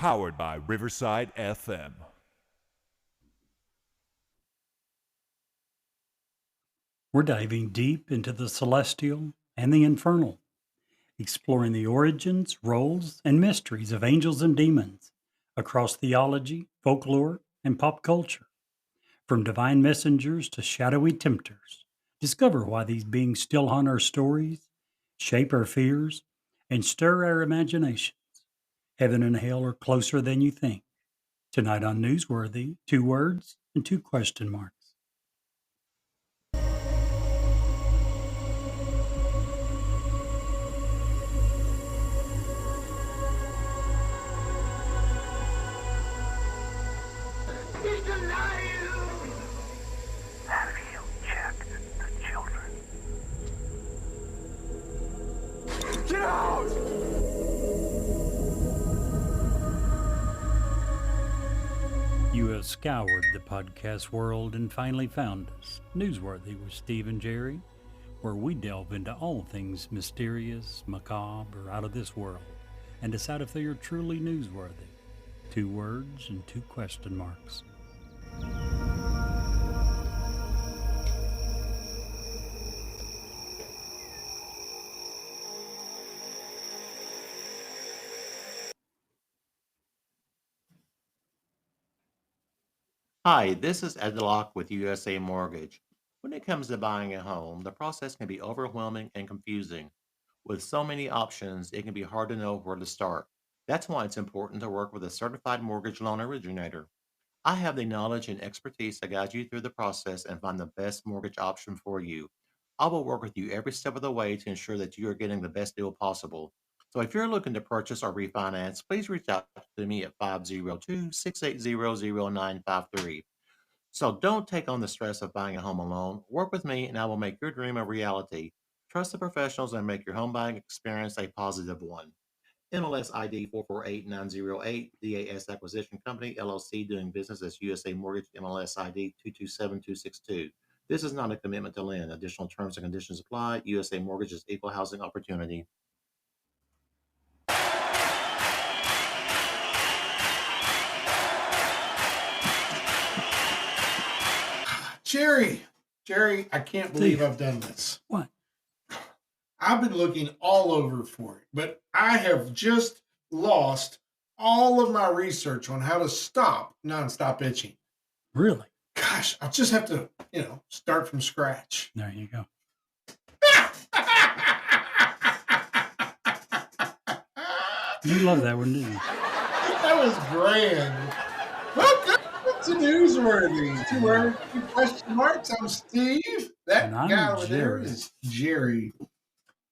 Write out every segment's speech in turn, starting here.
powered by Riverside FM. We're diving deep into the celestial and the infernal, exploring the origins, roles, and mysteries of angels and demons across theology, folklore, and pop culture. From divine messengers to shadowy tempters, discover why these beings still haunt our stories, shape our fears, and stir our imaginations. Heaven and hell are closer than you think. Tonight on Newsworthy, 2 words and 2 question marks. He's alive! Have you checked the children? Get out! You have scoured the podcast world and finally found us, Newsworthy with Steve and Jerry, where we delve into all things mysterious, macabre, or out of this world, and decide if they are truly newsworthy. 2 words and 2 question marks. Hi, this is Ed Locke with USA Mortgage. When it comes to buying a home, the process can be overwhelming and confusing. With so many options, it can be hard to know where to start. That's why it's important to work with a certified mortgage loan originator. I have the knowledge and expertise to guide you through the process and find the best mortgage option for you. I will work with you every step of the way to ensure that you are getting the best deal possible. So if you're looking to purchase or refinance, please reach out to me at 502-680-0953. So don't take on the stress of buying a home alone. Work with me and I will make your dream a reality. Trust the professionals and make your home buying experience a positive one. MLS ID 448908, DAS Acquisition Company, LLC, doing business as USA Mortgage, MLS ID 227262. This is not a commitment to lend. Additional terms and conditions apply. USA Mortgage is equal housing opportunity. Jerry, I can't believe I've done this. What? I've been looking all over for it, but I have just lost all of my research on how to stop nonstop itching. Really? Gosh, I'll just have to, start from scratch. There you go. You love that one, didn't you? That was grand. Welcome to Newsworthy. 2 words, 2 question marks. I'm Steve. That And I'm guy over there Jerry. is Jerry.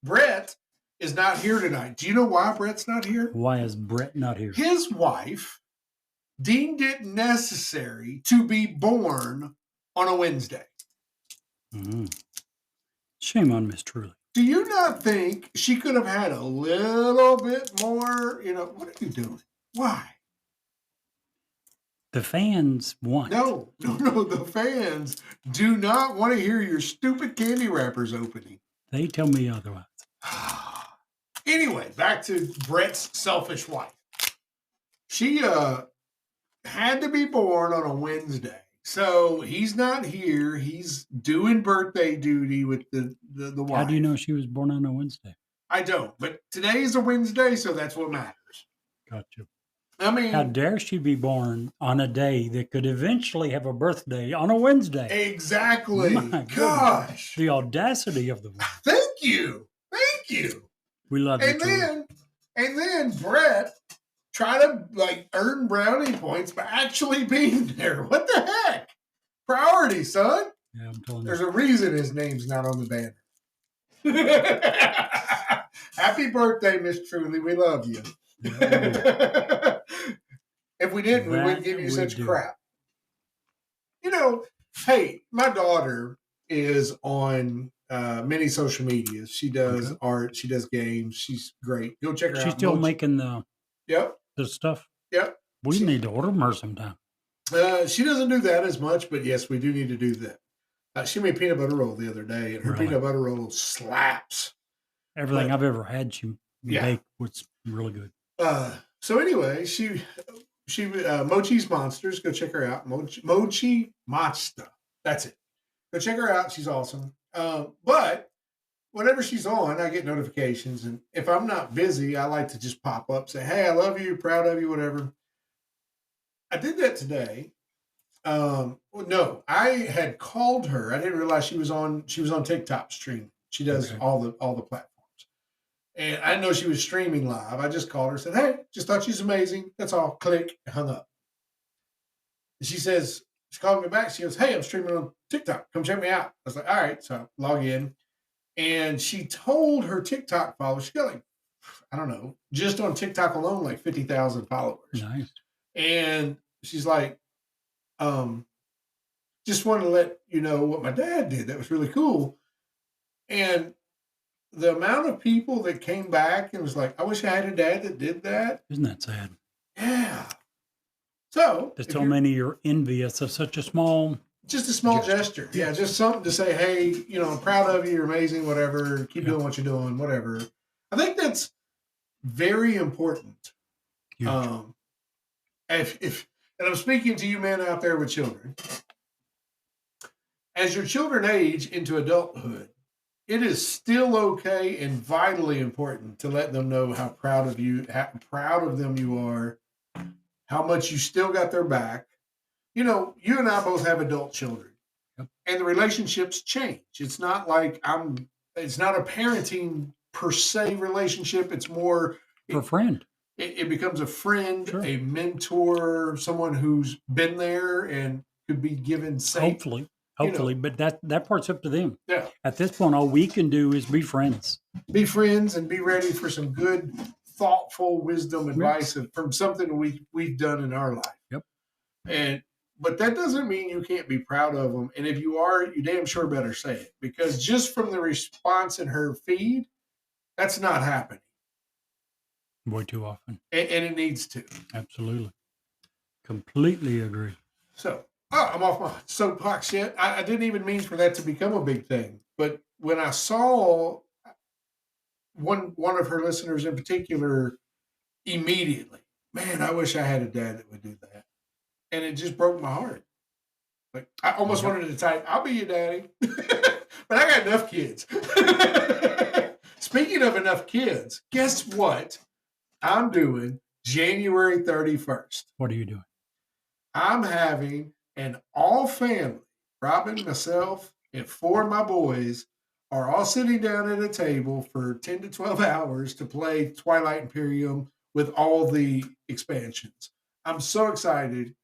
Brett is not here tonight. Do you know why Brett's not here? Why is Brett not here? His wife deemed it necessary to be born on a Wednesday. Mm-hmm. Shame on Miss Truly. Do you not think she could have had a little bit more, what are you doing? Why? The fans want. No. The fans do not want to hear your stupid candy wrappers opening. They tell me otherwise. Anyway, back to Brett's selfish wife. She had to be born on a Wednesday. So he's not here. He's doing birthday duty with the wife. How do you know she was born on a Wednesday? I don't. But today is a Wednesday, so that's what matters. Gotcha. I mean, how dare she be born on a day that could eventually have a birthday on a Wednesday? Exactly. My gosh. The audacity of the woman. Thank you. We love you. And then Brett try to earn brownie points by actually being there. What the heck? Priority, son. Yeah, I'm telling you. There's a reason his name's not on the banner. Happy birthday, Miss Truly. We love you. Yeah. If we didn't, we wouldn't give you such crap. Hey, my daughter is on many social medias. She does art. She does games. She's great. Go check her out. She's still making the stuff. Yep. We need to order them her sometime. She doesn't do that as much, but yes, we do need to do that. She made peanut butter roll the other day, and her peanut butter roll slaps. Everything I've ever had, she baked was really good. So anyway, she Mochi's Monsters. Go check her out. Mochi Monster. That's it. Go check her out. She's awesome. But whenever she's on, I get notifications, and if I'm not busy, I like to just pop up, say, "Hey, I love you, proud of you, whatever." I did that today. Well, no, I had called her. I didn't realize she was on. She was on TikTok streaming. She does Okay. all the platforms. And I didn't know she was streaming live. I just called her, said, "Hey, just thought she's amazing." That's all. Click, hung up. And she says, she called me back. She goes, "Hey, I'm streaming on TikTok. Come check me out." I was like, "All right." So I log in. And she told her TikTok followers, she got like, I don't know, just on TikTok alone, like 50,000 followers. Nice. And she's like, just wanted to let you know what my dad did. That was really cool. And the amount of people that came back and was like, "I wish I had a dad that did that." Isn't that sad? Yeah. So There's if so you're- many are envious of such a small. just a small gesture. Yeah, just something to say, "Hey, I'm proud of you. You're amazing, whatever. Keep doing what you're doing, whatever." I think that's very important. Huge. If and I'm speaking to you men out there with children, as your children age into adulthood, it is still okay and vitally important to let them know how proud of you, how proud of them you are, how much you still got their back. You and I both have adult children, Yep. and the relationships change. It's not like it's not a parenting per se relationship. It's more, For a friend. it becomes a friend, Sure. a mentor, someone who's been there and could be given safe. Hopefully, but that part's up to them. Yeah. At this point, all we can do is be friends. Be friends and be ready for some good, thoughtful wisdom advice from something we've done in our life. Yep. But that doesn't mean you can't be proud of them. And if you are, you damn sure better say it, because just from the response in her feed, that's not happening, Way too often. and it needs to. Absolutely. Completely agree. So, I'm off my soapbox yet. I didn't even mean for that to become a big thing, but when I saw one of her listeners in particular, immediately, man, I wish I had a dad that would do that, and it just broke my heart. Like, I almost wanted to type, "I'll be your daddy," but I got enough kids. Speaking of enough kids, guess what I'm doing January 31st? What are you doing? I'm having an all family, Robin, myself, and 4 of my boys are all sitting down at a table for 10 to 12 hours to play Twilight Imperium with all the expansions. I'm so excited.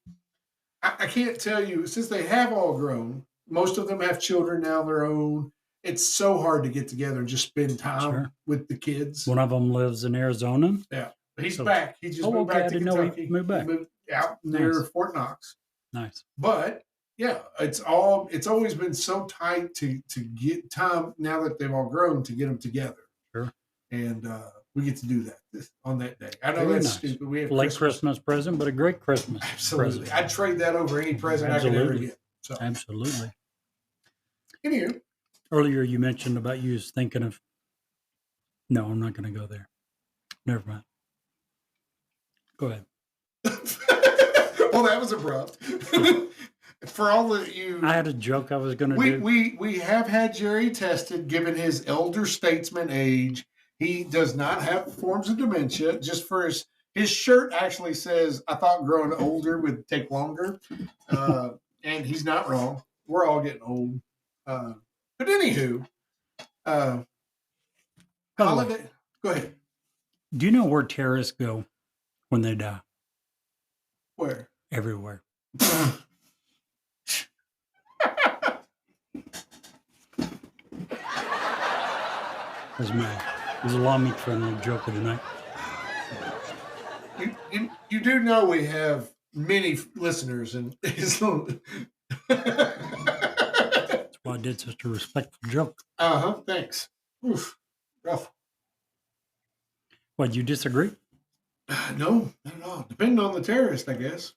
I can't tell you, since they have all grown, most of them have children now of their own. It's so hard to get together and just spend time with the kids. One of them lives in Arizona. Yeah. He's back. He just moved okay. back to I didn't Kentucky. know he moved back. He moved out near Nice. Fort Knox. Nice. But yeah, it's always been so tight to get time now that they've all grown to get them together. Sure. And we get to do that on that day. I know Very that's nice. stupid. We have Late Christmas present, but a great Christmas Absolutely. present. I'd trade that over any present I could ever Absolutely. get. So Absolutely. anywho, Earlier, you mentioned about you was thinking of. No, I'm not going to go there. Never mind. Go ahead. well, that was abrupt. For all of you, I had a joke I was going to do. we have had Jerry tested. Given his elder statesman age, he does not have forms of dementia. Just for his shirt actually says, "I thought growing older would take longer," and he's not wrong. We're all getting old. But anywho, By the way, holiday. Go ahead. do you know where terrorists go when they die? Where? Everywhere. That's a lawmaker friendly joke of the night. You do know we have many listeners, and That's why I did such a respectful joke. Thanks. Oof, rough. What, you disagree? No, not at all. Depending on the terrorist, I guess.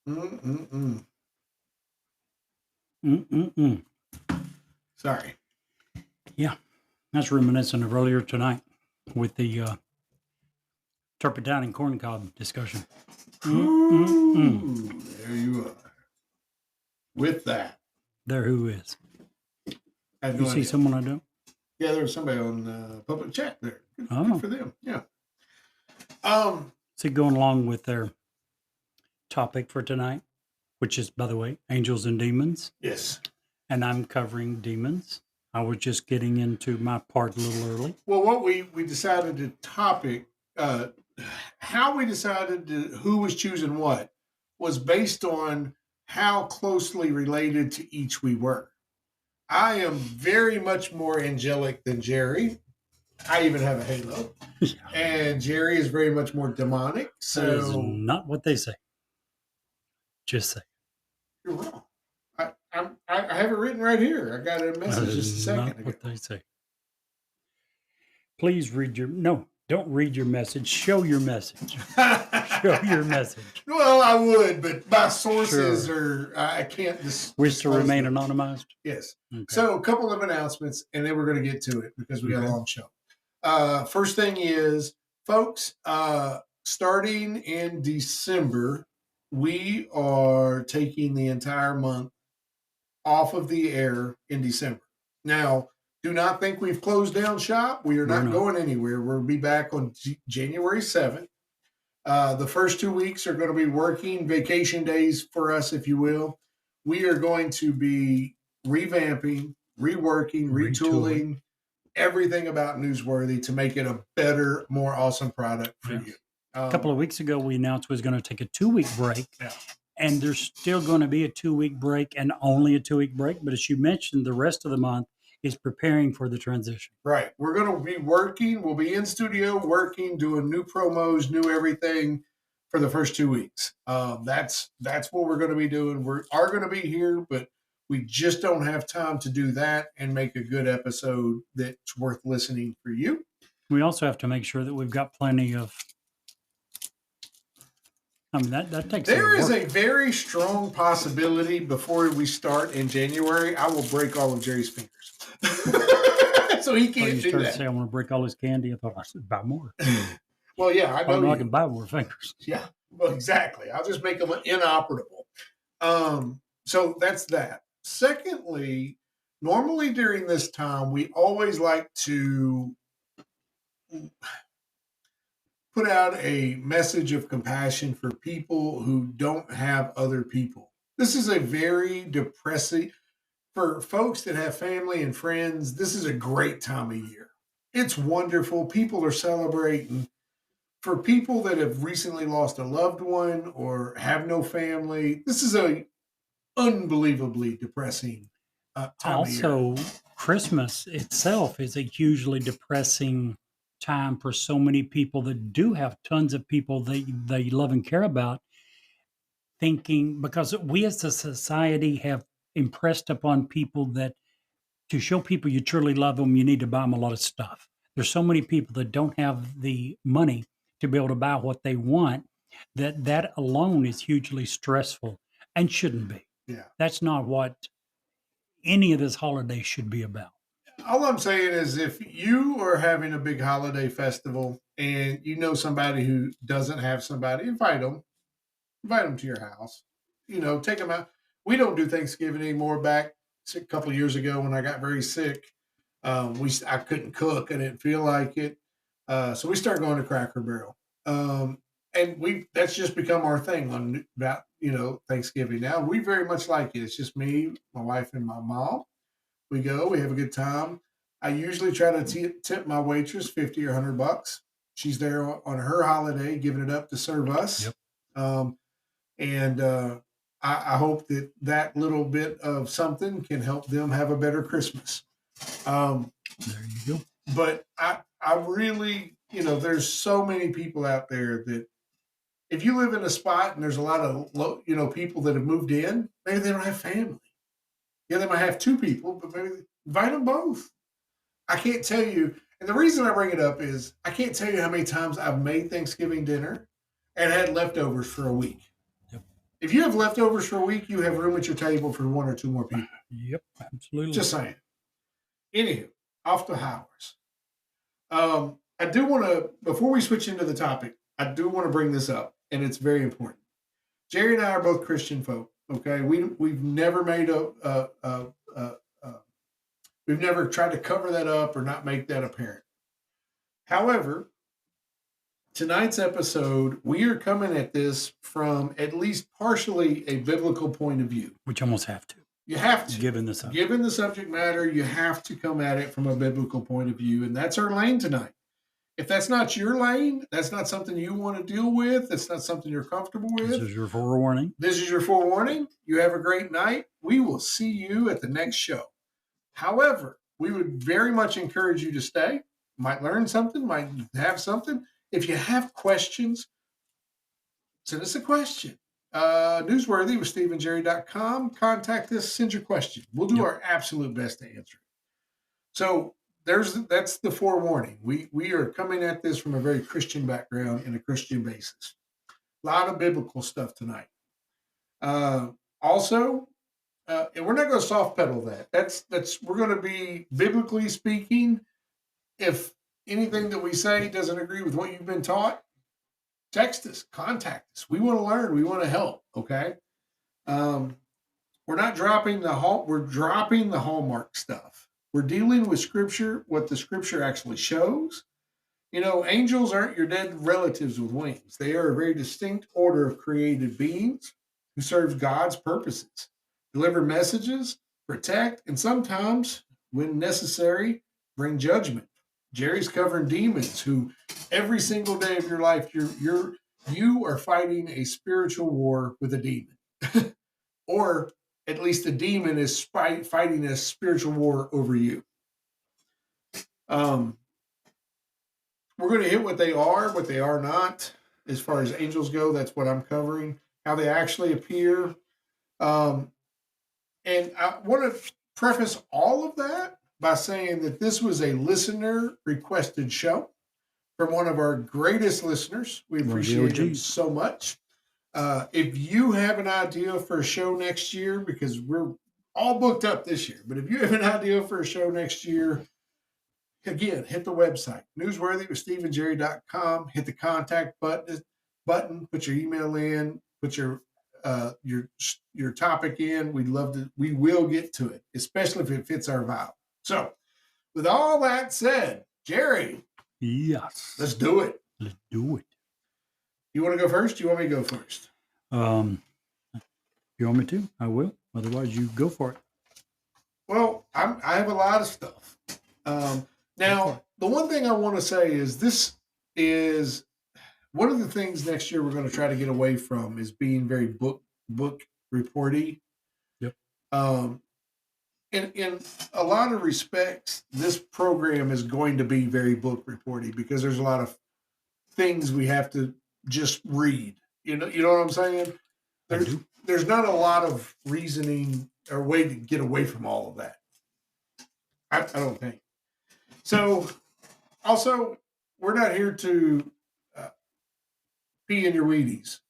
Mm-mm-mm. Sorry. Yeah, that's reminiscent of earlier tonight with the Turpentine and corncob discussion. Ooh, there you are. With that, There who is. I have You no see idea. someone I don't? Yeah, there was somebody on public chat there. Good, Oh. good for them. Yeah. See, going along with their topic for tonight, which is, by the way, angels and demons. Yes. And I'm covering demons. I was just getting into my part a little early. Well, what we decided to topic, how we decided who was choosing what was based on how closely related to each we were. I am very much more angelic than Jerry. I even have a halo. And Jerry is very much more demonic. That is So not what they say. Just say. you're wrong. I have it written right here. I got a message That just a is second not ago. what they say. Please read your, no, don't read your message. Show your message. Show your message. Well, I would, but my sources Sure. are, I can't Wish to remain them. anonymized? Yes. Okay. So a couple of announcements, and then we're going to get to it because we got Okay. a long show. First thing is, folks, starting in December, we are taking the entire month off of the air in December. Now, do not think we've closed down shop. We are We're not not. going anywhere. We'll be back on January 7th. The first 2 weeks are going to be working vacation days for us, if you will. We are going to be revamping, reworking, retooling everything about Newsworthy to make it a better, more awesome product for Yeah. you. A couple of weeks ago, we announced we was going to take a 2-week break. Yeah. And there's still going to be a 2-week break and only a 2-week break. But as you mentioned, the rest of the month is preparing for the transition. Right. We're going to be working. We'll be in studio working, doing new promos, new everything for the first 2 weeks. That's what we're going to be doing. We are going to be here, but we just don't have time to do that and make a good episode that's worth listening for you. We also have to make sure that we've got plenty of. I mean, that takes. There is work. a very strong possibility before we start in January, I will break all of Jerry's fingers. So he Oh, can't you do started that. to say, I want to break all his candy. I thought I said buy more. Well, yeah, I know. I can buy more fingers. Yeah, well, exactly. I'll just make them inoperable. So that's that. Secondly, normally during this time, we always like to put out a message of compassion for people who don't have other people. This is a very depressing, for folks that have family and friends, this is a great time of year. It's wonderful. People are celebrating. For people that have recently lost a loved one or have no family, this is a unbelievably depressing time of year. Also, Christmas itself is a hugely depressing time for so many people that do have tons of people they love and care about, thinking, because we as a society have impressed upon people that to show people you truly love them, you need to buy them a lot of stuff. There's so many people that don't have the money to be able to buy what they want, that alone is hugely stressful and shouldn't be. Yeah. That's not what any of this holiday should be about. All I'm saying is if you are having a big holiday festival and you know somebody who doesn't have somebody, invite them to your house, take them out. We don't do Thanksgiving anymore. Back a couple of years ago when I got very sick, I couldn't cook. I didn't feel like it. So we started going to Cracker Barrel. And that's just become our thing on about, Thanksgiving now. We very much like it. It's just me, my wife, and my mom. We go, we have a good time. I usually try to tip my waitress $50 or $100. She's there on her holiday, giving it up to serve us. Yep. I hope that little bit of something can help them have a better Christmas. There you go. But I really, there's so many people out there that if you live in a spot and there's a lot of, people that have moved in, maybe they don't have family. Yeah, they might have 2 people, but maybe invite them both. I can't tell you. And the reason I bring it up is I can't tell you how many times I've made Thanksgiving dinner and had leftovers for a week. Yep. If you have leftovers for a week, you have room at your table for 1 or 2 more people. Yep, absolutely. Just saying. Anywho, off to Howers. I do want to, before we switch into the topic, I do want to bring this up, and it's very important. Jerry and I are both Christian folk. Okay, we've never made we've never tried to cover that up or not make that apparent. However, tonight's episode, we are coming at this from at least partially a biblical point of view. Which almost have to. You have to. Given the subject. Given the subject matter, you have to come at it from a biblical point of view, and that's our lane tonight. If that's not your lane, that's not something you want to deal with, that's not something you're comfortable with. This is your forewarning. This is your forewarning. You have a great night. We will see you at the next show. However, we would very much encourage you to stay. Might learn something, might have something. If you have questions, send us a question. Newsworthy with SteveandJerry.com. Contact us, send your question. We'll do our absolute best to answer it. So that's the forewarning. We are coming at this from a very Christian background and a Christian basis. A lot of biblical stuff tonight. Also, and we're not going to soft pedal that. That's we're going to be biblically speaking. If anything that we say doesn't agree with what you've been taught, text us, contact us. We want to learn. We want to help. Okay. We're not dropping we're dropping the hallmark stuff. We're dealing with scripture, what the scripture actually shows. You know, angels aren't your dead relatives with wings. They are a very distinct order of created beings who serve God's purposes, deliver messages, protect, and sometimes, when necessary, bring judgment. Jerry's covering demons who every single day of your life, you are fighting a spiritual war with a demon. Or at least the demon is fighting a spiritual war over you. We're going to hit what they are not. As far as angels go, that's what I'm covering. How they actually appear. And I want to preface all of that by saying that this was a listener-requested show from one of our greatest listeners. We appreciate him so much. If you have an idea for a show next year, because we're all booked up this year, but if you have an idea for a show next year, again, hit the website, newsworthy with SteveandJerry.com, hit the contact button, put your email in, put your topic in. We will get to it, especially if it fits our vibe. So with all that said, Jerry. Yes. Let's do it. Let's do it. You want to go first? You want me to go first? You want me to? I will. Otherwise, you go for it. Well, I have a lot of stuff. Now, the one thing I want to say is this is one of the things next year we're going to try to get away from is being very book reporty. Yep. In a lot of respects, this program is going to be very book reporty because there's a lot of things we have to just read. You know what I'm saying? There's not a lot of reasoning or way to get away from all of that. I don't think. So, also, we're not here to pee in your Wheaties.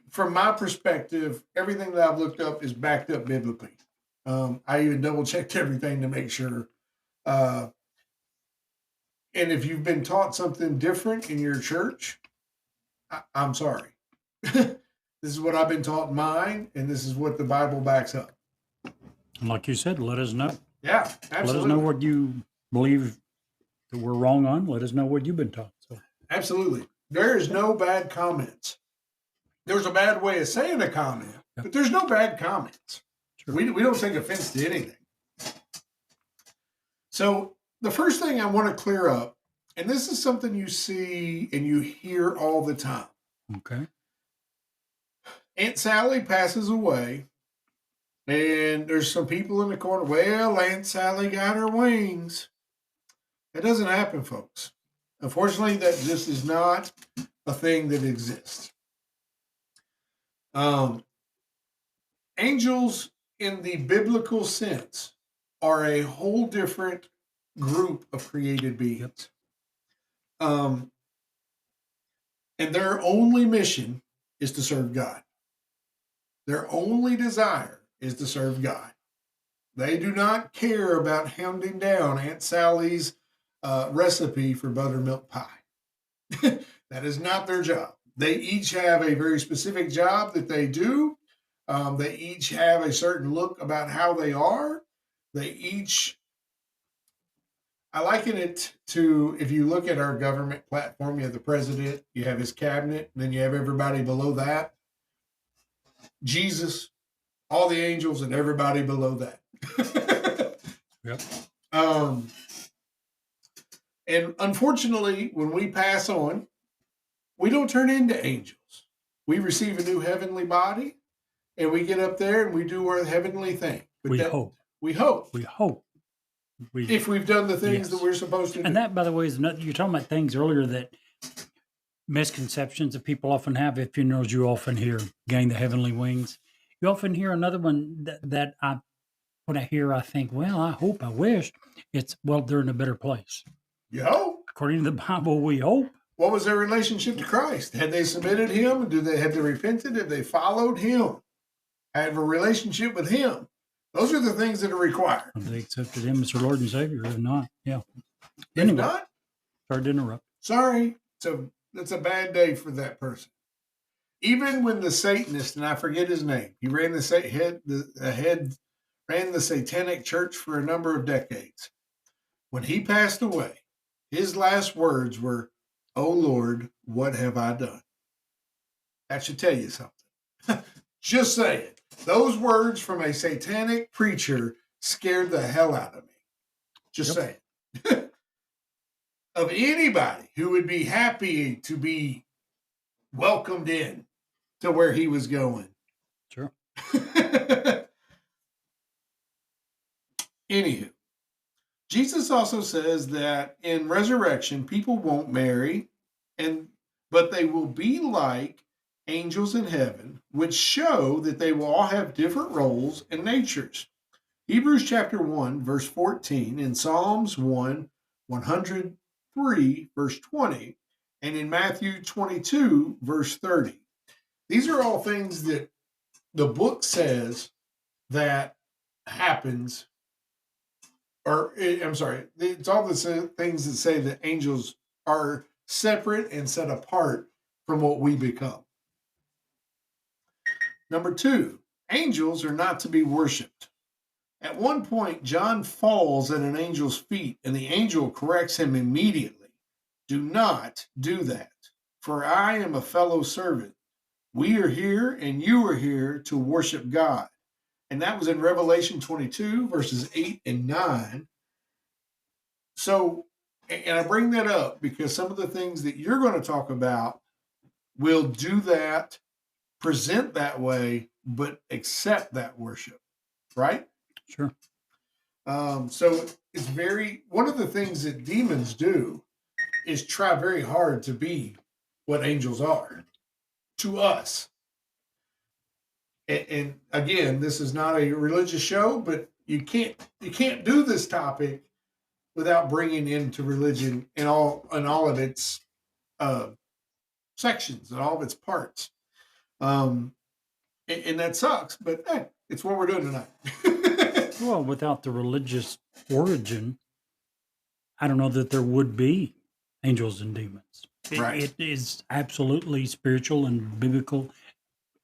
From my perspective, everything that I've looked up is backed up biblically. I even double checked everything to make sure. And if you've been taught something different in your church, I'm sorry. This is what I've been taught in mine, and this is what the Bible backs up. And like you said, let us know. Yeah, absolutely. Let us know what you believe that we're wrong on. Let us know what you've been taught. So absolutely. There is no bad comments. There's a bad way of saying a comment, but there's no bad comments. Sure. We don't take offense to anything. So the first thing I want to clear up, and this is something you see and you hear all the time. Okay. Aunt Sally passes away, and there's some people in the corner, well, Aunt Sally got her wings. That doesn't happen, folks. Unfortunately, that just is not a thing that exists. Angels, in the biblical sense, are a whole different group of created beings. And their only mission is to serve God. Their only desire is to serve God. They do not care about hounding down Aunt Sally's recipe for buttermilk pie. That is not their job. They each have a very specific job that they do. They each have a certain look about how they are. They each, I liken it to, if you look at our government platform, you have the president, you have his cabinet, and then you have everybody below that. Jesus, all the angels, and everybody below that. Yep. And unfortunately, when we pass on, we don't turn into angels. We receive a new heavenly body, and we get up there and we do our heavenly thing. But We hope. We hope. We hope. If we've done the things Yes. that we're supposed to do. And that, by the way, is another. You're talking about things earlier that misconceptions that people often have at funerals. You often hear gain the heavenly wings. You often hear another one that when I hear, I think, well, I hope, I wish. It's, well, they're in a better place. You hope. According to the Bible, we hope. What was their relationship to Christ? Had they submitted him? Had they repented? Had they followed him? Had a relationship with him? Those are the things that are required. Have they accepted him as their Lord and Savior? If not, yeah. If Anyway, not, sorry to interrupt. sorry. So that's a bad day for that person. Even when the Satanist, and I forget his name, he ran ran the satanic church for a number of decades. When he passed away, his last words were, "Oh Lord, what have I done?" That should tell you something. Just saying. Those words from a satanic preacher scared the hell out of me. Just saying. Of anybody who would be happy to be welcomed in to where he was going. Sure. Anywho, Jesus also says that in resurrection, people won't marry, but they will be like angels in heaven, which show that they will all have different roles and natures. Hebrews chapter 1, verse 14, in Psalms 103, verse 20, and in Matthew 22, verse 30. These are all things that the book says that happens, or I'm sorry, it's all the things that say that angels are separate and set apart from what we become. Number 2, angels are not to be worshipped. At one point, John falls at an angel's feet, and the angel corrects him immediately. Do not do that, for I am a fellow servant. We are here, and you are here to worship God. And that was in Revelation 22, verses 8 and 9. So, and I bring that up because some of the things that you're going to talk about will do that, present that way, but accept that worship, right? Sure. So it's one of the things that demons do is try very hard to be what angels are to us. And again, this is not a religious show, but you can't do this topic without bringing into religion in all of its sections and all of its parts. And that sucks, but hey, it's what we're doing tonight. Well, without the religious origin, I don't know that there would be angels and demons. Right. It is absolutely spiritual and biblical,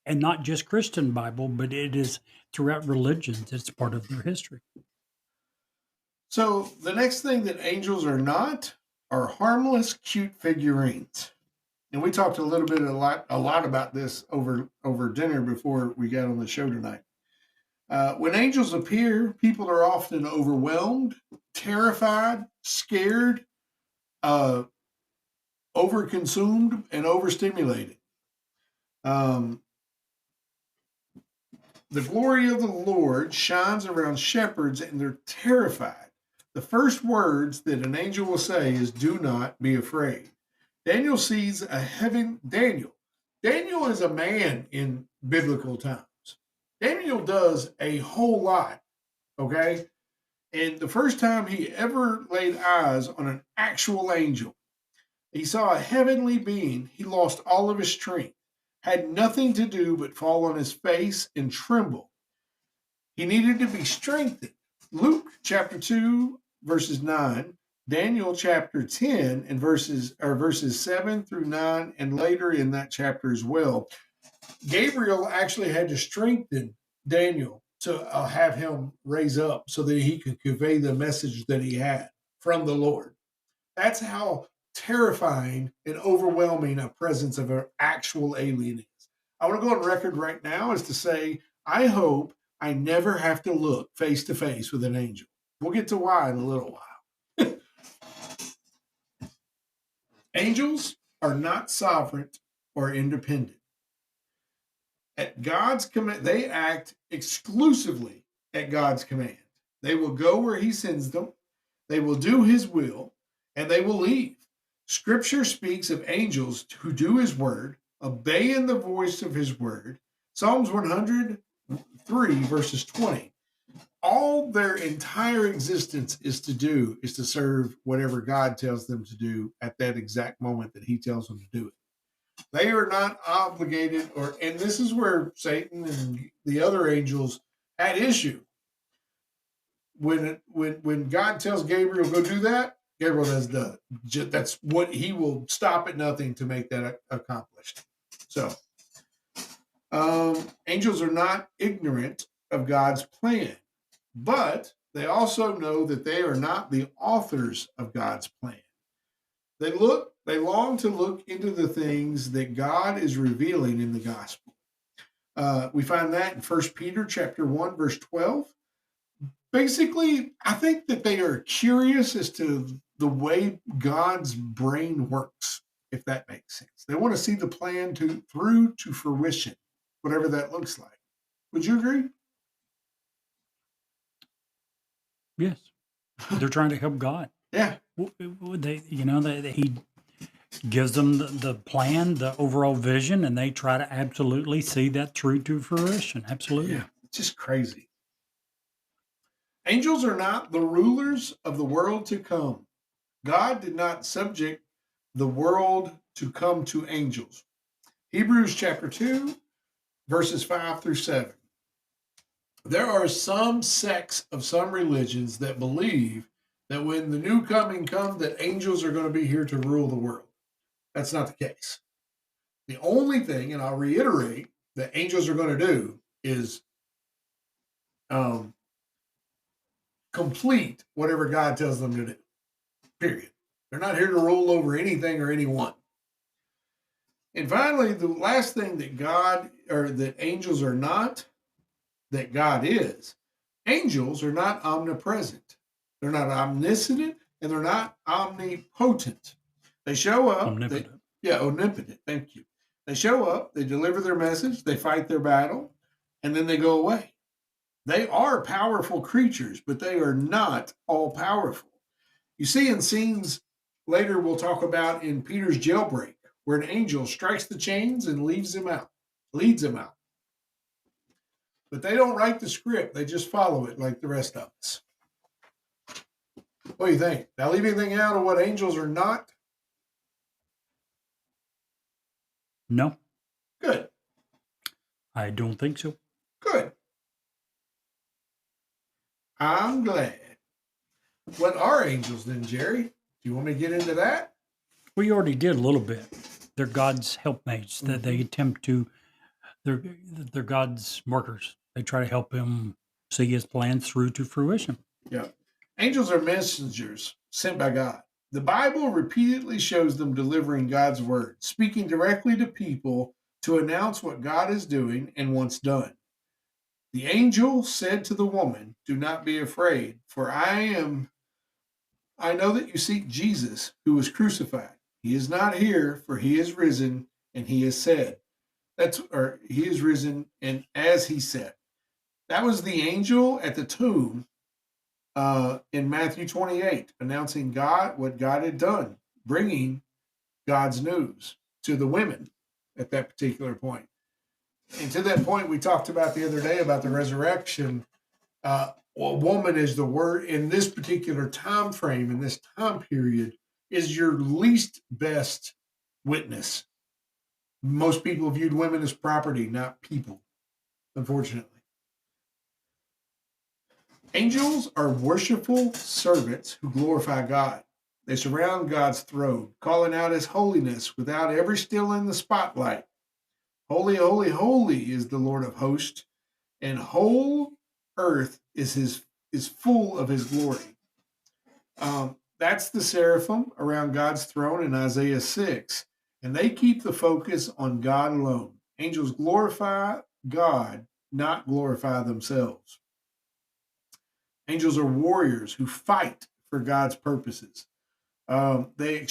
and not just Christian Bible, but it is throughout religions. It's part of their history. So the next thing that angels are not are harmless, cute figurines. And we talked a lot about this over dinner before we got on the show tonight. When angels appear, people are often overwhelmed, terrified, scared, overconsumed, and overstimulated. The glory of the Lord shines around shepherds, and they're terrified. The first words that an angel will say is, "Do not be afraid." Daniel sees Daniel is a man in biblical times. Daniel does a whole lot, okay? And the first time he ever laid eyes on an actual angel, he saw a heavenly being. He lost all of his strength, had nothing to do but fall on his face and tremble. He needed to be strengthened. Luke chapter 2, verses 9, Daniel chapter 10 and verses 7 through 9, and later in that chapter as well, Gabriel actually had to strengthen Daniel to have him raise up so that he could convey the message that he had from the Lord. That's how terrifying and overwhelming a presence of an actual alien is. I want to go on record right now as to say, I hope I never have to look face to face with an angel. We'll get to why in a little while. Angels are not sovereign or independent. At God's command, they act exclusively at God's command. They will go where he sends them, they will do his will, and they will leave. Scripture speaks of angels who do his word, obeying the voice of his word. Psalms 103, verses 20. All their entire existence is to serve whatever God tells them to do at that exact moment that he tells them to do it. They are not obligated, and this is where Satan and the other angels had issue. When God tells Gabriel, go do that, Gabriel does that. That's what he will stop at nothing to make that accomplished. So, angels are not ignorant of God's plan, but they also know that they are not the authors of God's plan. They long to look into the things that God is revealing in the gospel. We find that in 1 Peter chapter 1, verse 12. Basically, I think that they are curious as to the way God's brain works, if that makes sense. They want to see the plan through to fruition, whatever that looks like. Would you agree? Yes. They're trying to help God. Yeah. He gives them the plan, the overall vision, and they try to absolutely see that through to fruition. Absolutely. Yeah. It's just crazy. Angels are not the rulers of the world to come. God did not subject the world to come to angels. Hebrews chapter 2, verses 5 through 7. There are some sects of some religions that believe that when the new coming comes, that angels are going to be here to rule the world. That's not the case. The only thing, and I'll reiterate, that angels are going to do is complete whatever God tells them to do. Period. They're not here to rule over anything or anyone. And finally, the last thing that angels are not, that God is, angels are not omnipresent. They're not omniscient, and they're not omnipotent. They show up. Omnipotent. Omnipotent. Thank you. They show up, they deliver their message, they fight their battle, and then they go away. They are powerful creatures, but they are not all powerful. You see in scenes later we'll talk about in Peter's jailbreak, where an angel strikes the chains and leads him out. But they don't write the script. They just follow it like the rest of us. What do you think? Did I leave anything out of what angels are not? No, Good. I don't think so. Good. I'm glad. What are angels then, Jerry? Do you want me to get into that? We already did a little bit. They're God's helpmates. That they attempt to. They're God's workers. They try to help him see his plans through to fruition. Yeah. Angels are messengers sent by God. The Bible repeatedly shows them delivering God's word, speaking directly to people to announce what God is doing and wants done. The angel said to the woman, "Do not be afraid, for I know that you seek Jesus, who was crucified. He is not here, for he is risen, and he has said." He is risen, and as he said. That was the angel at the tomb in Matthew 28, announcing what God had done, bringing God's news to the women at that particular point. And to that point, we talked about the other day about the resurrection. A woman is the word in this particular time frame, in this time period, is your least best witness. Most people viewed women as property, not people, unfortunately. Angels are worshipful servants who glorify God. They surround God's throne, calling out his holiness without ever stealing the spotlight. Holy, holy, holy is the Lord of hosts, and whole earth is full of his glory. That's the seraphim around God's throne in Isaiah 6, and they keep the focus on God alone. Angels glorify God, not glorify themselves. Angels are warriors who fight for God's purposes. They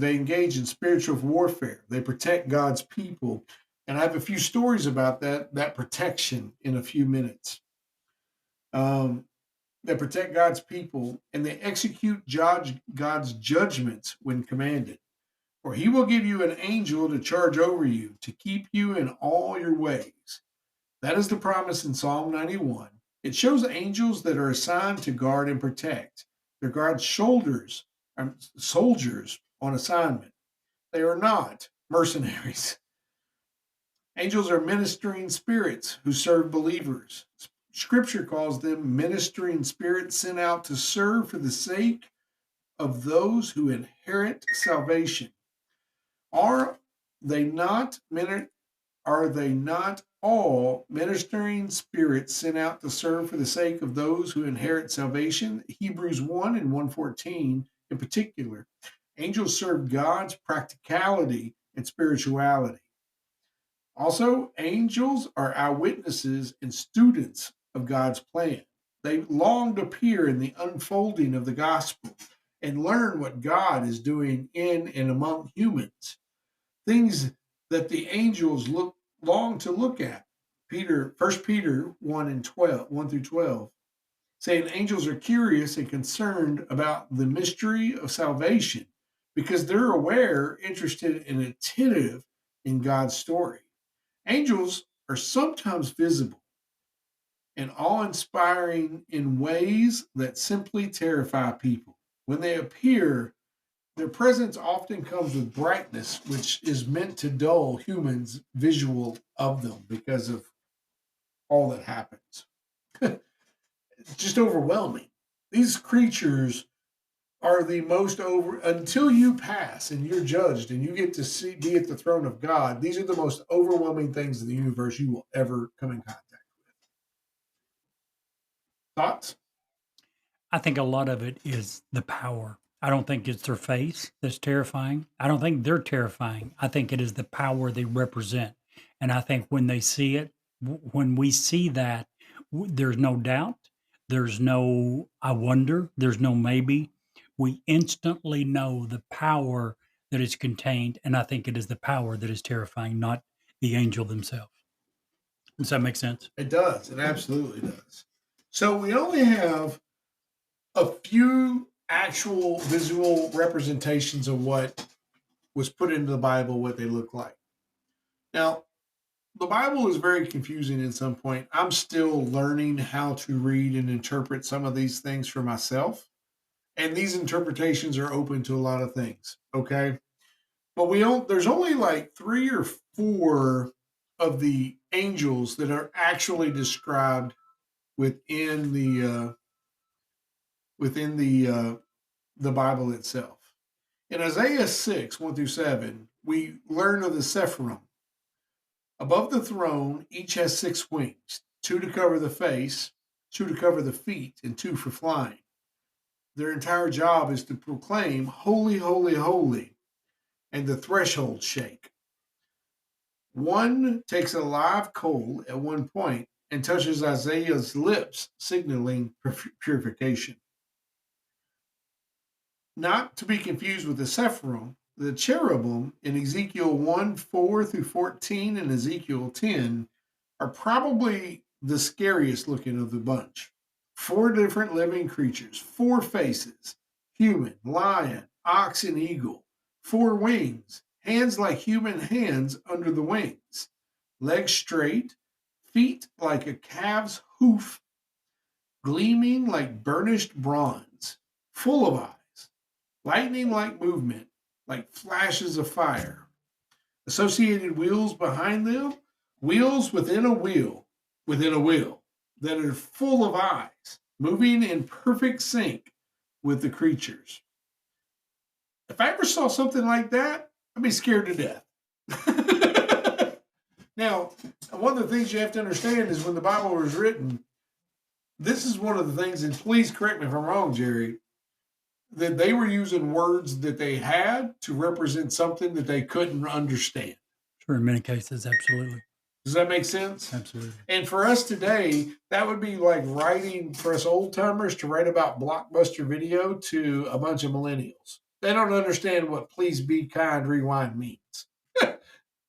engage in spiritual warfare. They protect God's people. And I have a few stories about that protection in a few minutes. They protect God's people and they execute God's judgments when commanded. For he will give you an angel to charge over you, to keep you in all your ways. That is the promise in Psalm 91. It shows angels that are assigned to guard and protect. They're God's soldiers on assignment. They are not mercenaries. Angels are ministering spirits who serve believers. Scripture calls them ministering spirits sent out to serve for the sake of those who inherit salvation. Are they not all ministering spirits sent out to serve for the sake of those who inherit salvation? Hebrews 1 and 1:14 in particular. Angels serve God's practicality and spirituality. Also, angels are eyewitnesses and students of God's plan. They long to appear in the unfolding of the gospel and learn what God is doing in and among humans. Things that the angels long to look at. 1 Peter 1 and 12, 1 through 12, saying angels are curious and concerned about the mystery of salvation because they're aware, interested, and attentive in God's story. Angels are sometimes visible and awe-inspiring in ways that simply terrify people. When they appear, their presence often comes with brightness, which is meant to dull humans' visual of them because of all that happens. It's just overwhelming. These creatures are the most until you pass and you're judged and you get to be at the throne of God. These are the most overwhelming things in the universe you will ever come in contact with. Thoughts? I think a lot of it is the power. I don't think it's their face that's terrifying. I don't think they're terrifying. I think it is the power they represent. And I think when they see it, when we see that, there's no doubt, there's no I wonder, there's no maybe. We instantly know the power that is contained. And I think it is the power that is terrifying, not the angel themselves. Does that make sense? It does. It absolutely does. So we only have a few actual visual representations of what was put into the Bible, what they look like. Now, the Bible is very confusing at some point. I'm still learning how to read and interpret some of these things for myself. And these interpretations are open to a lot of things. Okay. But there's only like 3 or 4 of the angels that are actually described within the Bible itself. In Isaiah 6, 1 through 7, we learn of the Sephirim. Above the throne, each has 6 wings, 2 to cover the face, 2 to cover the feet, and 2 for flying. Their entire job is to proclaim, "Holy, holy, holy," and the thresholds shake. One takes a live coal at one point and touches Isaiah's lips, signaling purification. Not to be confused with the Sephirim, the cherubim in Ezekiel 1, 4 through 14 and Ezekiel 10 are probably the scariest looking of the bunch. 4 different living creatures, 4 faces, human, lion, ox, and eagle, 4 wings, hands like human hands under the wings, legs straight, feet like a calf's hoof, gleaming like burnished bronze, full of eyes, lightning-like movement, like flashes of fire. Associated wheels behind them, wheels within a wheel, that are full of eyes, moving in perfect sync with the creatures. If I ever saw something like that, I'd be scared to death. Now, one of the things you have to understand is when the Bible was written, this is one of the things, and please correct me if I'm wrong, Jerry, that they were using words that they had to represent something that they couldn't understand. Sure, in many cases, absolutely. Does that make sense? Absolutely. And for us today, that would be like writing for us old timers to write about Blockbuster Video to a bunch of millennials. They don't understand what please be kind, rewind means.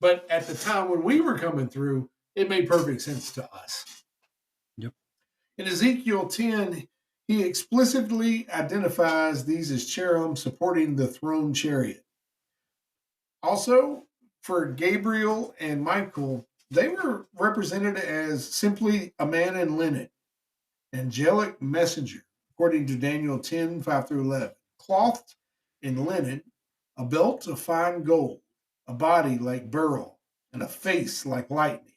But at the time when we were coming through, it made perfect sense to us. Yep. In Ezekiel 10, he explicitly identifies these as cherubim supporting the throne chariot. Also, for Gabriel and Michael, they were represented as simply a man in linen, angelic messenger, according to Daniel 10, 5-11, clothed in linen, a belt of fine gold, a body like beryl, and a face like lightning.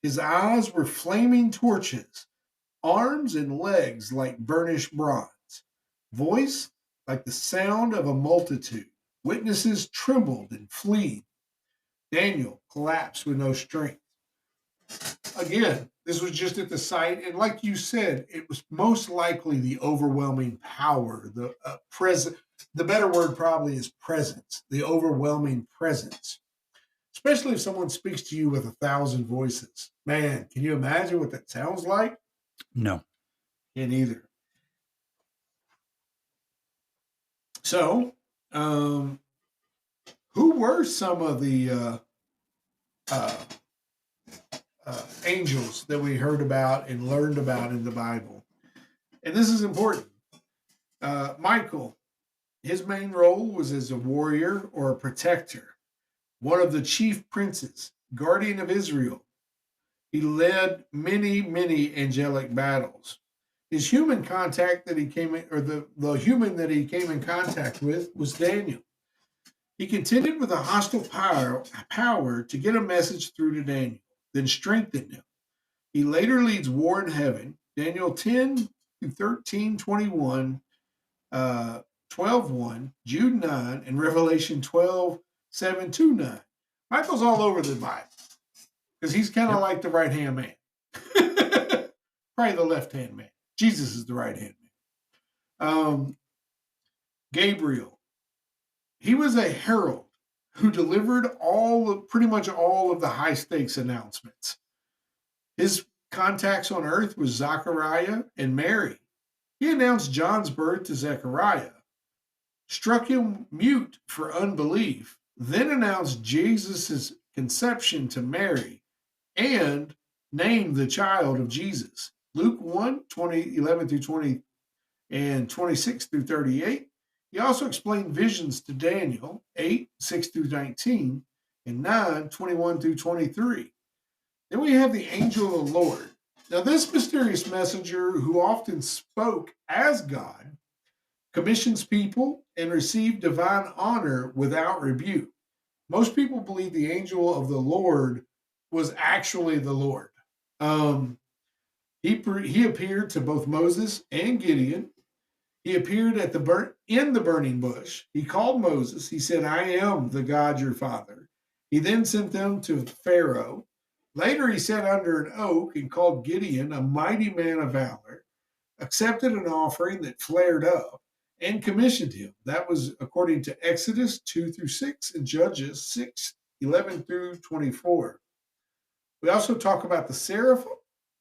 His eyes were flaming torches, arms and legs like burnished bronze, voice like the sound of a multitude. Witnesses trembled and fled. Daniel collapsed with no strength. Again, this was just at the site, and like you said, it was most likely the overwhelming power, the presence. The better word probably is presence, the overwhelming presence. Especially if someone speaks to you with 1,000 voices. Man, can you imagine what that sounds like? No. Can't either. So, who were some of the angels that we heard about and learned about in the Bible? And this is important. Michael, his main role was as a warrior or a protector, one of the chief princes, guardian of Israel. He led many, many angelic battles. His human contact that he came in, or the human that he came in contact with was Daniel. He contended with a hostile power to get a message through to Daniel, then strengthened him. He later leads war in heaven, Daniel 10 through 13, 21, 12:1, Jude 9, and Revelation 12:7-9. Michael's all over the Bible because he's kind of like the right-hand man. Probably the left-hand man. Jesus is the right-hand man. Gabriel, he was a herald who delivered pretty much all of the high-stakes announcements. His contacts on earth was Zechariah and Mary. He announced John's birth to Zechariah, struck him mute for unbelief, then announced Jesus' conception to Mary, and named the child of Jesus. Luke 1, 11-20, and 26-38. He also explained visions to Daniel 8, 6-19, and 9, 21-23. Then we have the angel of the Lord. Now, this mysterious messenger, who often spoke as God, commissions people and received divine honor without rebuke. Most people believe the angel of the Lord was actually the Lord. He appeared to both Moses and Gideon. He appeared in the burning bush. He called Moses. He said, "I am the God your father." He then sent them to Pharaoh. Later, he sat under an oak and called Gideon a mighty man of valor, accepted an offering that flared up, and commissioned him. That was according to Exodus 2-6 and Judges 6:11-24. We also talk about the seraphim,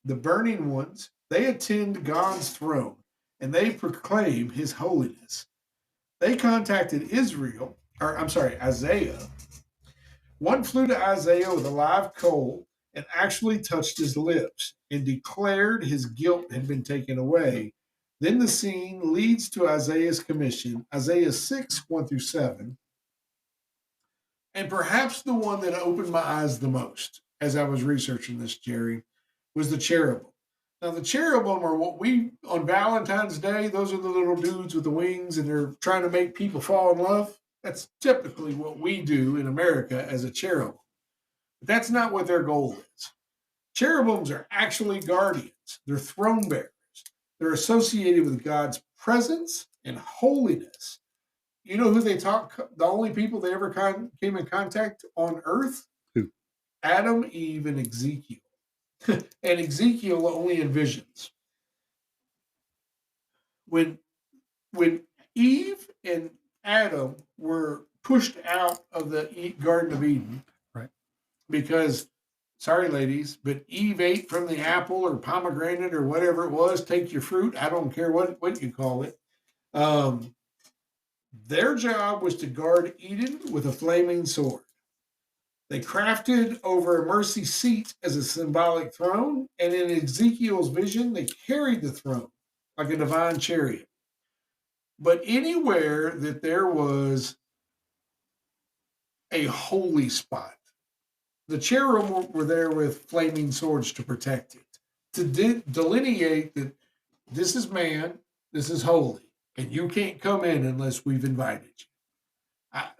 the burning ones. They attend God's throne and they proclaim his holiness. They contacted Isaiah. One flew to Isaiah with a live coal and actually touched his lips and declared his guilt had been taken away. Then the scene leads to Isaiah's commission, Isaiah 6, 1-7. And perhaps the one that opened my eyes the most as I was researching this, Jerry, was the cherubim. Now, the cherubim are what on Valentine's Day, those are the little dudes with the wings and they're trying to make people fall in love. That's typically what we do in America as a cherubim. But that's not what their goal is. Cherubims are actually guardians. They're throne bearers. They're associated with God's presence and holiness. you know who they talk? The only people they ever came in contact on Earth? Who? Adam, Eve, and Ezekiel. And Ezekiel only in visions. When Eve and Adam were pushed out of the Garden of Eden, Right. because, sorry, ladies, but Eve ate from the apple or pomegranate or whatever it was. Take your fruit. I don't care what you call it. Their job was to guard Eden with a flaming sword. They crafted over a mercy seat as a symbolic throne, and in Ezekiel's vision, they carried the throne like a divine chariot. But anywhere that there was a holy spot, the cherubim were there with flaming swords to protect it, to delineate that this is man, this is holy, and you can't come in unless we've invited you.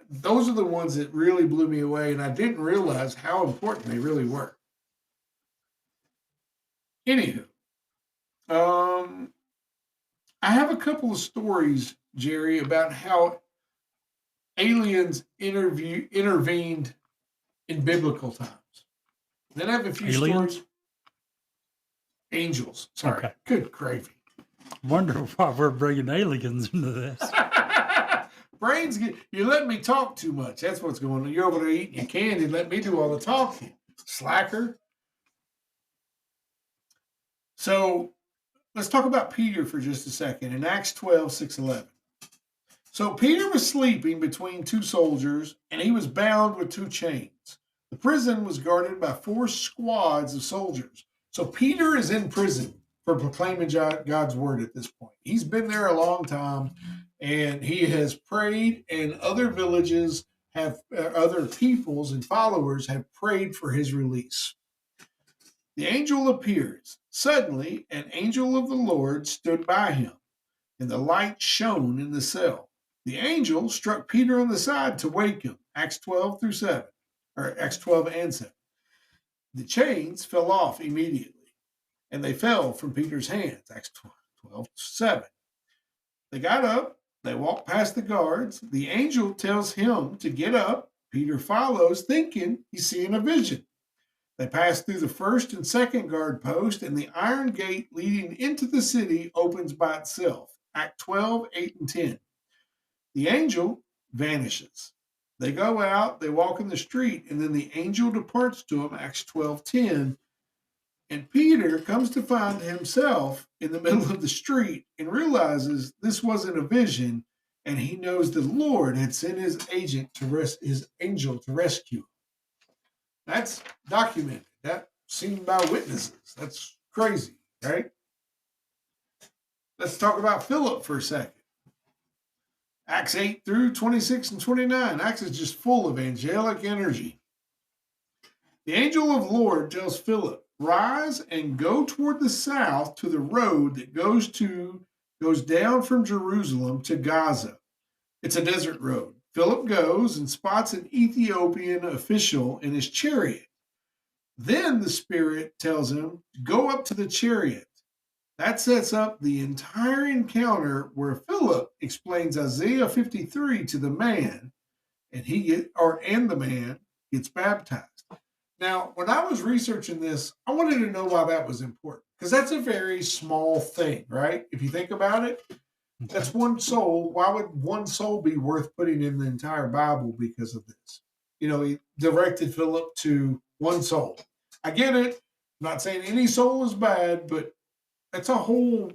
Those are the ones that really blew me away, and I didn't realize how important they really were. Anywho, I have a couple of stories, Jerry, about how aliens intervened in biblical times. Then I have a few Aliens? stories. Angels. Sorry. Okay. Good gravy. Wonder why we're bringing aliens into this. Brains, you let me talk too much. That's what's going on. You're over there eating your candy. Let me do all the talking. Slacker. So let's talk about Peter for just a second. In Acts 12, 6-11. So Peter was sleeping between two soldiers, and he was bound with two chains. The prison was guarded by 4 squads of soldiers. So Peter is in prison for proclaiming God's word at this point. He's been there a long time, and he has prayed, and other villages have, other peoples and followers have prayed for his release. The angel appears. Suddenly, an angel of the Lord stood by him, and the light shone in the cell. The angel struck Peter on the side to wake him. Acts 12 through 7, or Acts 12 and 7. The chains fell off immediately, and they fell from Peter's hands. Acts 12 7. They got up. They walked past the guards. The angel tells him to get up. Peter follows, thinking he's seeing a vision. They pass through the first and second guard post, and the iron gate leading into the city opens by itself. Act 12, 8 and 10. The angel vanishes. They go out, they walk in the street, and then the angel departs to them. Acts 12, 10. And Peter comes to find himself in the middle of the street and realizes this wasn't a vision, and he knows the Lord had sent his angel to rescue him. That's documented. That's seen by witnesses. That's crazy, right? Let's talk about Philip for a second. Acts 8 through 26 and 29. Acts is just full of angelic energy. The angel of the Lord tells Philip, rise and go toward the south to the road that goes down from Jerusalem to Gaza. It's a desert road. Philip goes and spots an Ethiopian official in his chariot. Then the Spirit tells him to go up to the chariot. That sets up the entire encounter where Philip explains Isaiah 53 to the man, and the man gets baptized. Now, when I was researching this, I wanted to know why that was important, because that's a very small thing, right? If you think about it, that's one soul. Why would one soul be worth putting in the entire Bible because of this? You know, he directed Philip to one soul. I get it. I'm not saying any soul is bad, but that's a whole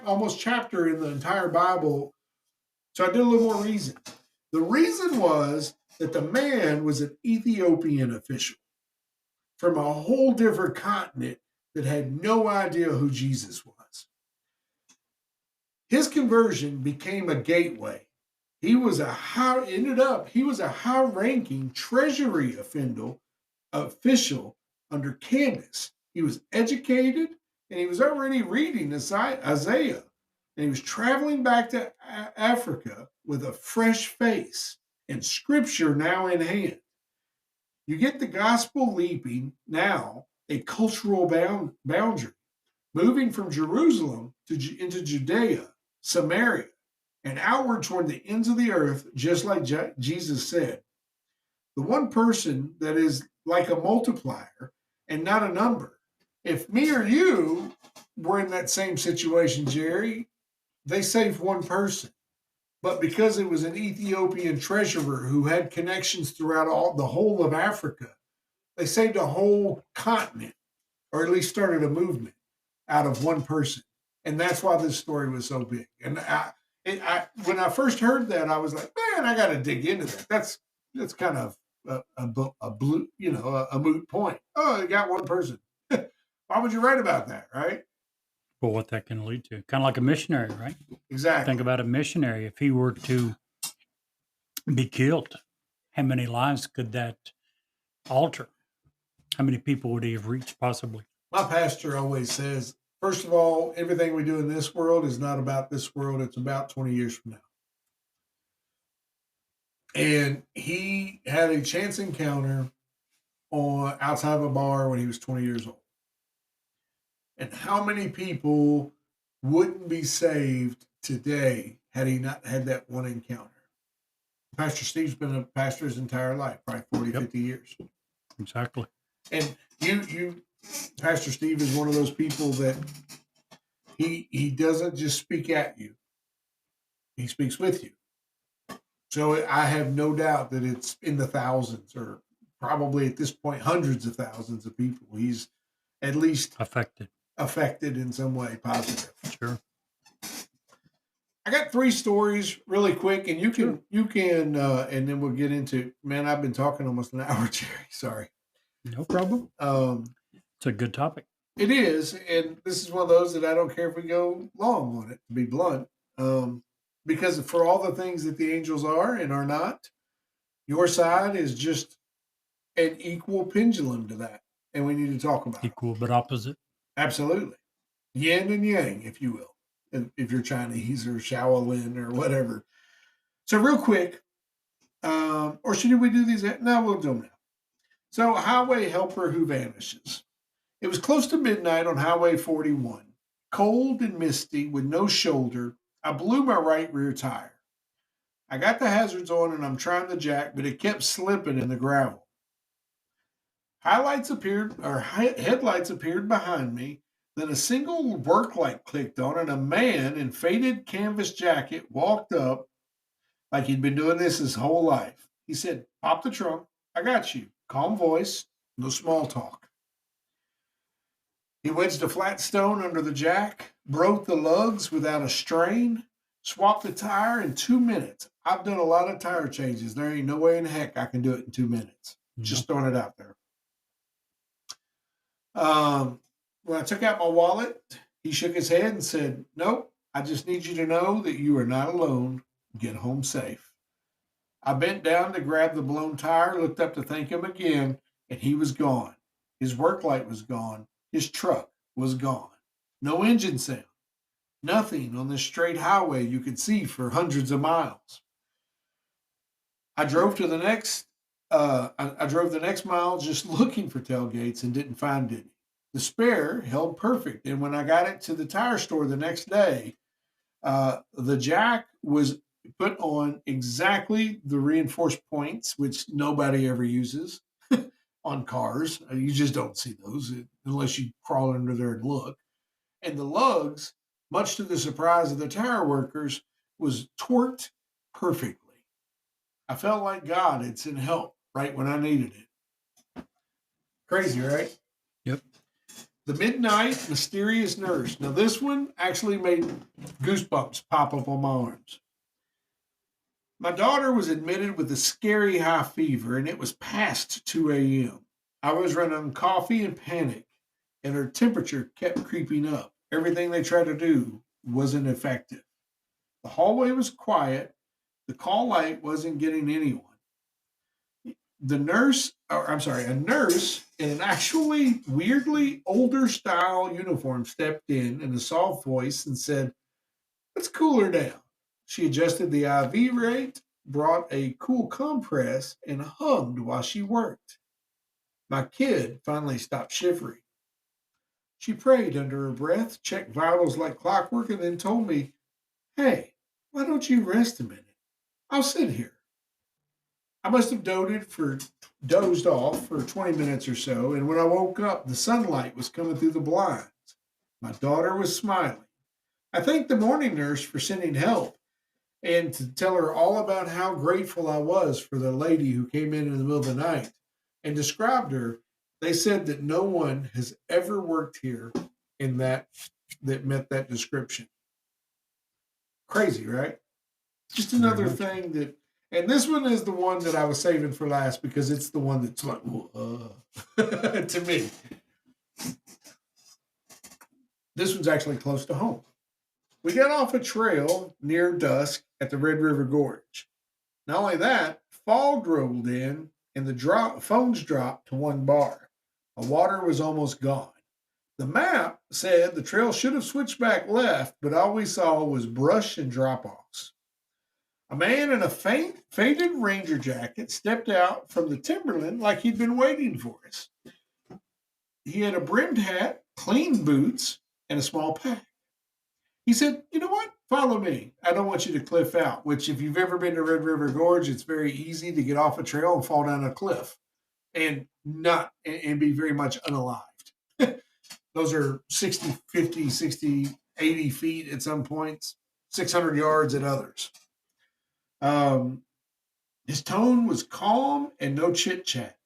almost chapter in the entire Bible. So I did a little more reason. The reason was that the man was an Ethiopian official from a whole different continent that had no idea who Jesus was. His conversion became a gateway. He was a high-ranking treasury official under Candace. He was educated, and he was already reading Isaiah. And he was traveling back to Africa with a fresh face and scripture now in hand. You get the gospel leaping now a cultural boundary, moving from Jerusalem into Judea, Samaria, and outward toward the ends of the earth, just like Jesus said. The one person that is like a multiplier and not a number. If me or you were in that same situation, Jerry, they saved one person. But because it was an Ethiopian treasurer who had connections throughout the whole of Africa, they saved a whole continent, or at least started a movement out of one person. And that's why this story was so big. And when I first heard that, I was like, man, I got to dig into that. That's kind of a blue, a moot point. Oh, they got one person. Why would you write about that, right? For what that can lead to. Kind of like a missionary, right? Exactly. Think about a missionary. If he were to be killed, how many lives could that alter? How many people would he have reached possibly? My pastor always says, first of all, everything we do in this world is not about this world. It's about 20 years from now. And he had a chance encounter outside of a bar when he was 20 years old. And how many people wouldn't be saved today had he not had that one encounter? Pastor Steve's been a pastor his entire life, probably 40, 50 years. Exactly. And you, Pastor Steve is one of those people that he doesn't just speak at you. He speaks with you. So I have no doubt that it's in the thousands, or probably at this point, hundreds of thousands of people. He's at least affected in some way positive. Sure. I got 3 stories really quick, and you can, and then we'll get into, man, I've been talking almost an hour, Jerry. Sorry. No problem. It's a good topic. It is. And this is one of those that I don't care if we go long on it, to be blunt. Because for all the things that the angels are and are not, your side is just an equal pendulum to that. And we need to talk about equal but opposite. Absolutely. Yin and yang, if you will, if you're Chinese or Shaolin or whatever. So real quick, or should we do these? No, we'll do them now. So highway helper who vanishes. It was close to midnight on Highway 41. Cold and misty with no shoulder. I blew my right rear tire. I got the hazards on and I'm trying to jack, but it kept slipping in the gravel. Headlights appeared behind me. Then a single work light clicked on and a man in faded canvas jacket walked up like he'd been doing this his whole life. He said, "Pop the trunk. I got you." Calm voice, no small talk. He wedged a flat stone under the jack, broke the lugs without a strain, swapped the tire in 2 minutes. I've done a lot of tire changes. There ain't no way in heck I can do it in 2 minutes. Just throwing it out there. When I took out my wallet, he shook his head and said, "Nope, I just need you to know that you are not alone. Get home safe." I bent down to grab the blown tire, looked up to thank him again, and he was gone. His work light was gone. His truck was gone. No engine sound. Nothing on this straight highway you could see for hundreds of miles. I drove the next mile just looking for tailgates and didn't find any. The spare held perfect, and when I got it to the tire store the next day, the jack was put on exactly the reinforced points, which nobody ever uses on cars. You just don't see those unless you crawl under there and look. And the lugs, much to the surprise of the tire workers, was torqued perfectly. I felt like God had sent help right when I needed it. Crazy, right? Yep. The midnight mysterious nurse. Now this one actually made goosebumps pop up on my arms. My daughter was admitted with a scary high fever, and it was past 2 a.m. I was running on coffee and panic, and her temperature kept creeping up. Everything they tried to do wasn't effective. The hallway was quiet. The call light wasn't getting anyone. A nurse in an actually weirdly older style uniform stepped in a soft voice and said, "Let's cool her down." She adjusted the IV rate, brought a cool compress, and hummed while she worked. My kid finally stopped shivering. She prayed under her breath, checked vitals like clockwork, and then told me, "Hey, Why don't you rest a minute? I'll sit here. I must have dozed off for 20 minutes or so, and when I woke up, the sunlight was coming through the blinds. My daughter was smiling. I thanked the morning nurse for sending help and to tell her all about how grateful I was for the lady who came in the middle of the night and described her. They said that no one has ever worked here in that met that description. Crazy, right? Just Very another much. thing that, and this one is the one that I was saving for last because it's the one that's like, to me. This one's actually close to home. We got off a trail near dusk at the Red River Gorge. Not only that, fog rolled in and the phones dropped to one bar. The water was almost gone. The map said the trail should have switched back left, but all we saw was brush and drop offs. A man in a faded ranger jacket stepped out from the timberland like he'd been waiting for us. He had a brimmed hat, clean boots, and a small pack. He said, "You know what? Follow me. I don't want you to cliff out," which, if you've ever been to Red River Gorge, it's very easy to get off a trail and fall down a cliff and not and be very much unalived. Those are 60, 50, 60, 80 feet at some points, 600 yards at others. His tone was calm and no chit chat.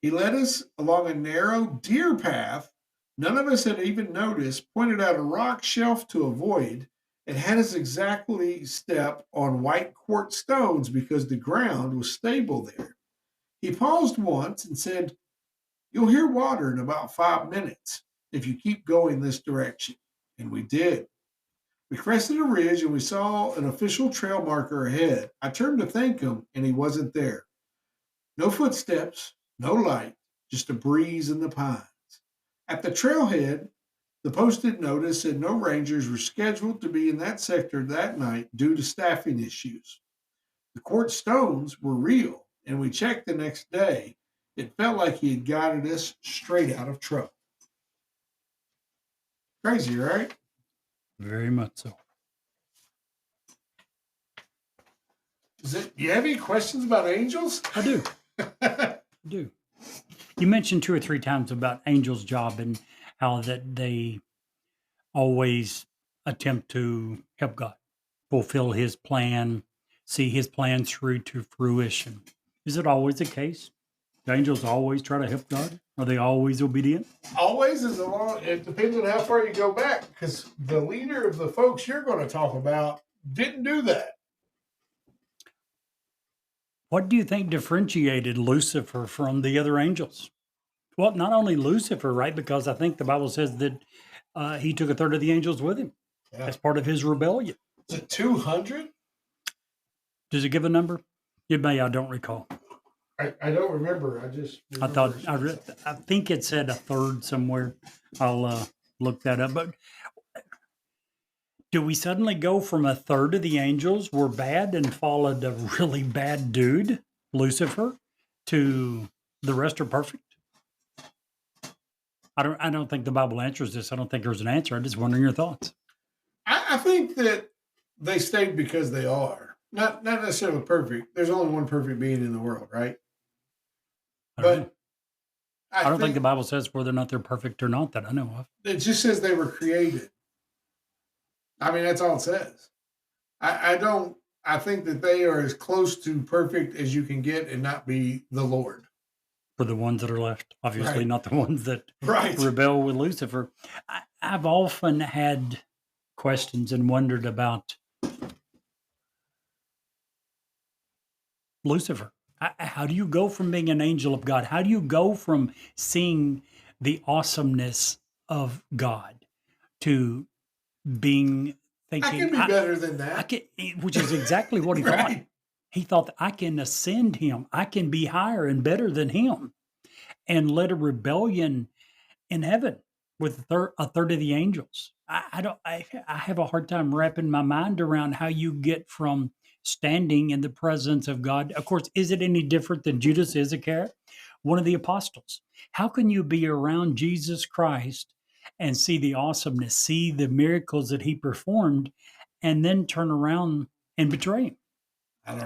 He led us along a narrow deer path none of us had even noticed, pointed out a rock shelf to avoid, and had us exactly step on white quartz stones because the ground was stable there. He paused once and said, "You'll hear water in about 5 minutes if you keep going this direction." And we did. We crested a ridge and we saw an official trail marker ahead. I turned to thank him, and he wasn't there. No footsteps, no light, just a breeze in the pines. At the trailhead, the posted notice said no rangers were scheduled to be in that sector that night due to staffing issues. The quartz stones were real, and we checked the next day. It felt like he had guided us straight out of trouble. Crazy, right? Very much so. Do you have any questions about angels? I do. I do. You mentioned 2 or 3 times about angels' job and how that they always attempt to help God fulfill his plan, see his plan through to fruition. Is it always the case? Do angels always try to help God? Are they always obedient? Always is a long, it depends on how far you go back, because the leader of the folks you're going to talk about didn't do that. What do you think differentiated Lucifer from the other angels? Well, not only Lucifer, right? Because I think the Bible says that he took a third of the angels with him as part of his rebellion. Is it 200? Does it give a number? It may. I don't recall. I don't remember. I thought I think it said a third somewhere. I'll look that up. But do we suddenly go from a third of the angels were bad and followed a really bad dude, Lucifer, to the rest are perfect? I don't think the Bible answers this. I don't think there's an answer. I'm just wondering your thoughts. I think that they stayed because they are. Not necessarily perfect. There's only one perfect being in the world, right? I don't know. But I don't think the Bible says whether or not they're perfect or not that I know of. it just says they were created. I mean, that's all it says. I think that they are as close to perfect as you can get and not be the Lord. For the ones that are left, obviously Right. not the ones that Right. rebel with Lucifer. I've often had questions and wondered about Lucifer. How do you go from being an angel of God? How do you go from seeing the awesomeness of God to being I thinking can be better than that. which is exactly what he thought. Right. He thought that I can ascend him. I can be higher and better than him, and led a rebellion in heaven with a third of the angels. I have a hard time wrapping my mind around how you get from standing in the presence of God. Of course, is it any different than Judas Iscariot, one of the apostles? How can you be around Jesus Christ and see the awesomeness, see the miracles that he performed, and then turn around and betray him? I don't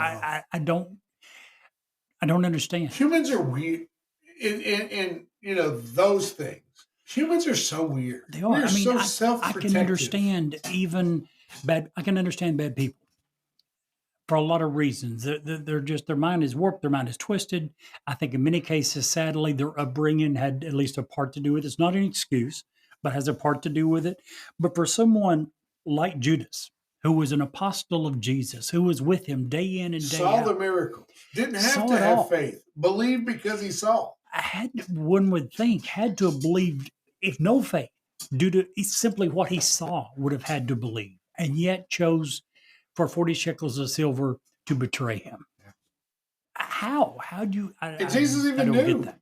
know. I don't understand. Humans are weird in those things. Humans are so weird. They are. We're I mean, so I self-protective. can understand I can understand bad people for a lot of reasons. They're just, their mind is warped, their mind is twisted. I think in many cases, sadly, their upbringing had at least a part to do with it. It's not an excuse, but has a part to do with it. But for someone like Judas, who was an apostle of Jesus, who was with him day in and day Saw out, the miracles. Didn't have Saw to it have all. faith. Believed because he saw. one would think, had to have believed, if no faith, due to simply what he saw, would have had to believe, and yet chose for 40 shekels of silver to betray him. How? How do you? And Jesus I even don't knew. get that.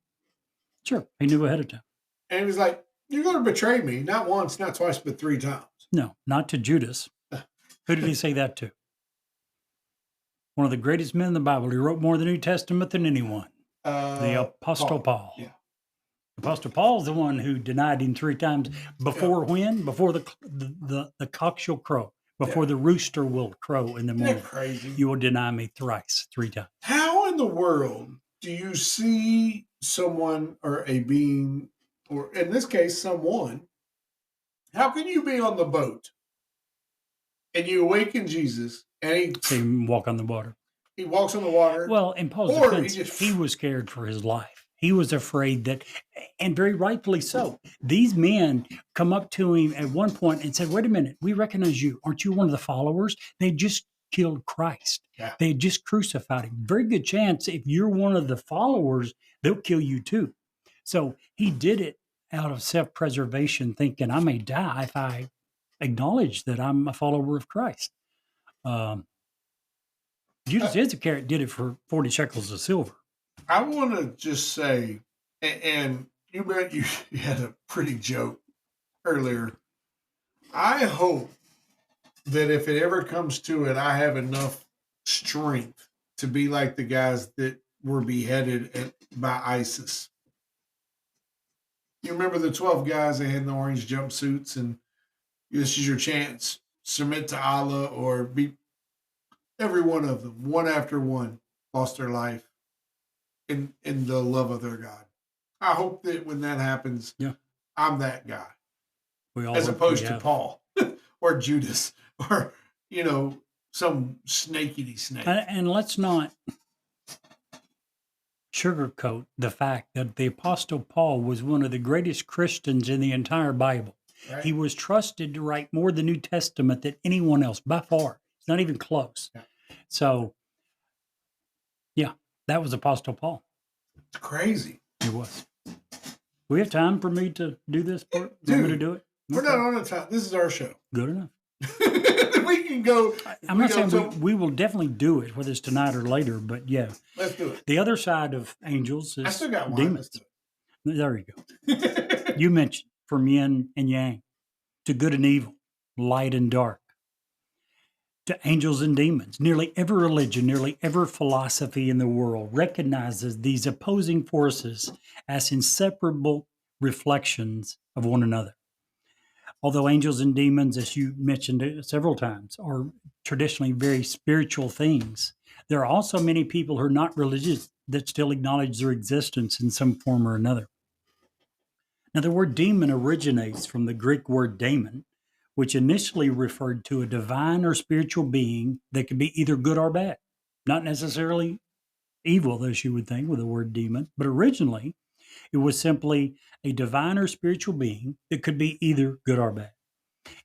Sure, he knew ahead of time. And he was like, "You're going to betray me, not once, not twice, but 3 times." No, not to Judas. Who did he say that to? One of the greatest men in the Bible. He wrote more of the New Testament than anyone. The Apostle Paul. Yeah. Apostle Paul's the one who denied him 3 times. Before when? Before the cock shall crow. Before the rooster will crow in the Isn't morning. that crazy? You will deny me thrice, 3 times. How in the world do you see someone or a being, or in this case, someone? How can you be on the boat and you awaken Jesus and See him walk on the water. he walks on the water? Well, in Paul's Or defense, he was scared for his life. He was afraid that, and very rightfully so, these men come up to him at one point and said, "Wait a minute, we recognize you. Aren't you one of the followers?" They just killed Christ. Yeah. They had just crucified him. Very good chance if you're one of the followers, they'll kill you too. So he did it out of self-preservation, thinking, I may die if I acknowledge that I'm a follower of Christ. Judas Iscariot did it for 40 shekels of silver. I want to just say, and you bet you had a pretty joke earlier. I hope that if it ever comes to it, I have enough strength to be like the guys that were beheaded by ISIS. You remember the 12 guys that had the orange jumpsuits, and this is your chance. Submit to Allah or be. Every one of them, one after one, lost their life in the love of their God. I hope that when that happens, I'm that guy. We all as hope opposed we to have. Paul or Judas or, some snakey snake. And let's not sugarcoat the fact that the Apostle Paul was one of the greatest Christians in the entire Bible. Right? He was trusted to write more of the New Testament than anyone else, by far. It's not even close. Yeah. So, that was Apostle Paul. It's crazy. It was. We have time for me to do this part? Dude, Want me to do it? We're Okay. not on the time. This is our show. Good enough. We can go. I'm not saying we will definitely do it, whether it's tonight or later, but yeah. Let's do it. The other side of angels is I still got one. demons. There you go. You mentioned from yin and yang, to good and evil, light and dark, to angels and demons. Nearly every religion, nearly every philosophy in the world recognizes these opposing forces as inseparable reflections of one another. Although angels and demons, as you mentioned several times, are traditionally very spiritual things, there are also many people who are not religious that still acknowledge their existence in some form or another. Now, the word demon originates from the Greek word daemon, which initially referred to a divine or spiritual being that could be either good or bad, not necessarily evil, as you would think with the word demon, but originally it was simply a divine or spiritual being that could be either good or bad.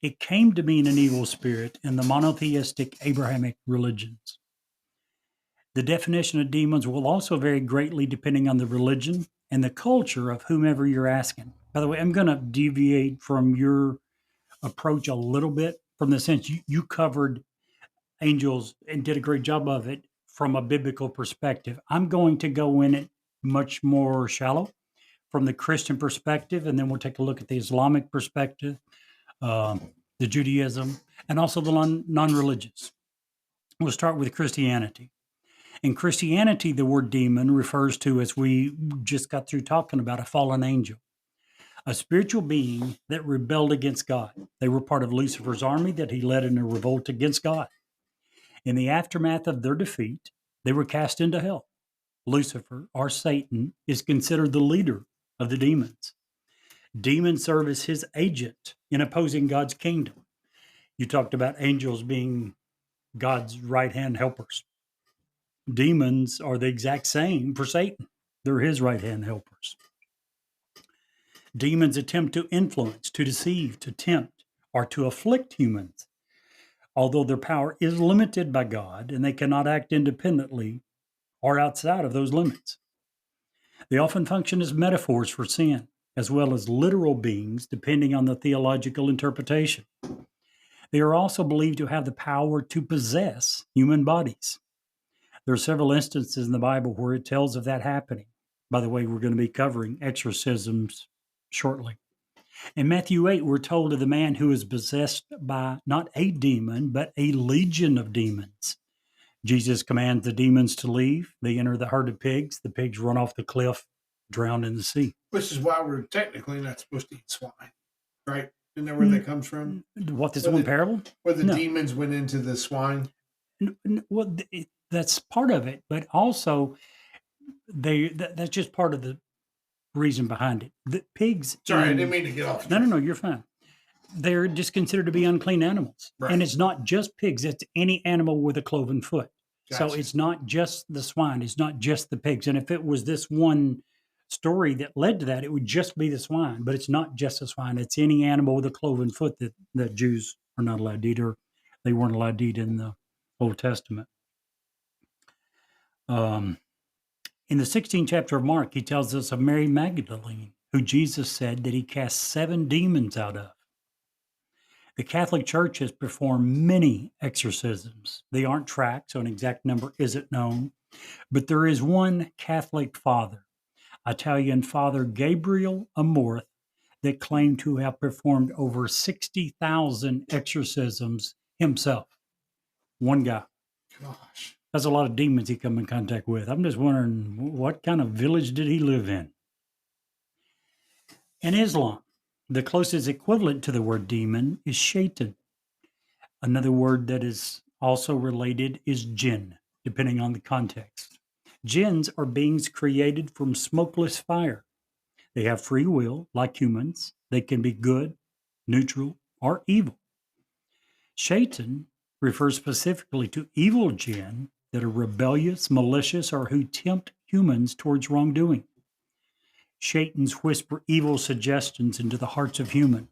It came to mean an evil spirit in the monotheistic Abrahamic religions. The definition of demons will also vary greatly depending on the religion and the culture of whomever you're asking. By the way, I'm going to deviate from your approach a little bit, from the sense you covered angels and did a great job of it from a biblical perspective. I'm going to go in it much more shallow from the Christian perspective, and then we'll take a look at the Islamic perspective, the Judaism, and also the non-religious. We'll start with Christianity. In Christianity, the word demon refers to, as we just got through talking about, a fallen angel. a spiritual being that rebelled against God. They were part of Lucifer's army that he led in a revolt against God. In the aftermath of their defeat, they were cast into hell. Lucifer, or Satan, is considered the leader of the demons. Demons serve as his agent in opposing God's kingdom. You talked about angels being God's right-hand helpers. Demons are the exact same for Satan. They're his right-hand helpers. Demons attempt to influence, to deceive, to tempt, or to afflict humans. Although their power is limited by God and they cannot act independently or outside of those limits. They often function as metaphors for sin, as well as literal beings, depending on the theological interpretation. They are also believed to have the power to possess human bodies. There are several instances in the Bible where it tells of that happening. By the way, we're going to be covering exorcisms shortly. In Matthew 8, we're told of the man who is possessed by not a demon, but a legion of demons. Jesus commands the demons to leave. They enter the herd of pigs. The pigs run off the cliff, drown in the sea. Which is why we're technically not supposed to eat swine, right? Isn't that where that comes from? What, this one parable? Where the No. demons went into the swine? Well, that's part of it, but also that's just part of the reason behind it. The pigs. Sorry, I didn't mean to get off. No, you're fine. They're just considered to be unclean animals. Right. And it's not just pigs, it's any animal with a cloven foot. So Gotcha. it's not just the swine, it's not just the pigs. And if it was this one story that led to that, it would just be the swine, but it's not just the swine. It's any animal with a cloven foot that Jews are not allowed to eat, or they weren't allowed to eat in the Old Testament. In the 16th chapter of Mark, he tells us of Mary Magdalene, who Jesus said that he cast 7 demons out of. The Catholic Church has performed many exorcisms. They aren't tracked, so an exact number isn't known. But there is one Catholic father, Italian Father Gabriel Amorth, that claimed to have performed over 60,000 exorcisms himself. One guy. Gosh. That's a lot of demons he come in contact with. I'm just wondering, what kind of village did he live in? In Islam, the closest equivalent to the word demon is shaitan. Another word that is also related is jinn, depending on the context. Jinns are beings created from smokeless fire. They have free will, like humans. They can be good, neutral, or evil. Shaitan refers specifically to evil jinn that are rebellious, malicious, or who tempt humans towards wrongdoing. Shaitans whisper evil suggestions into the hearts of humans.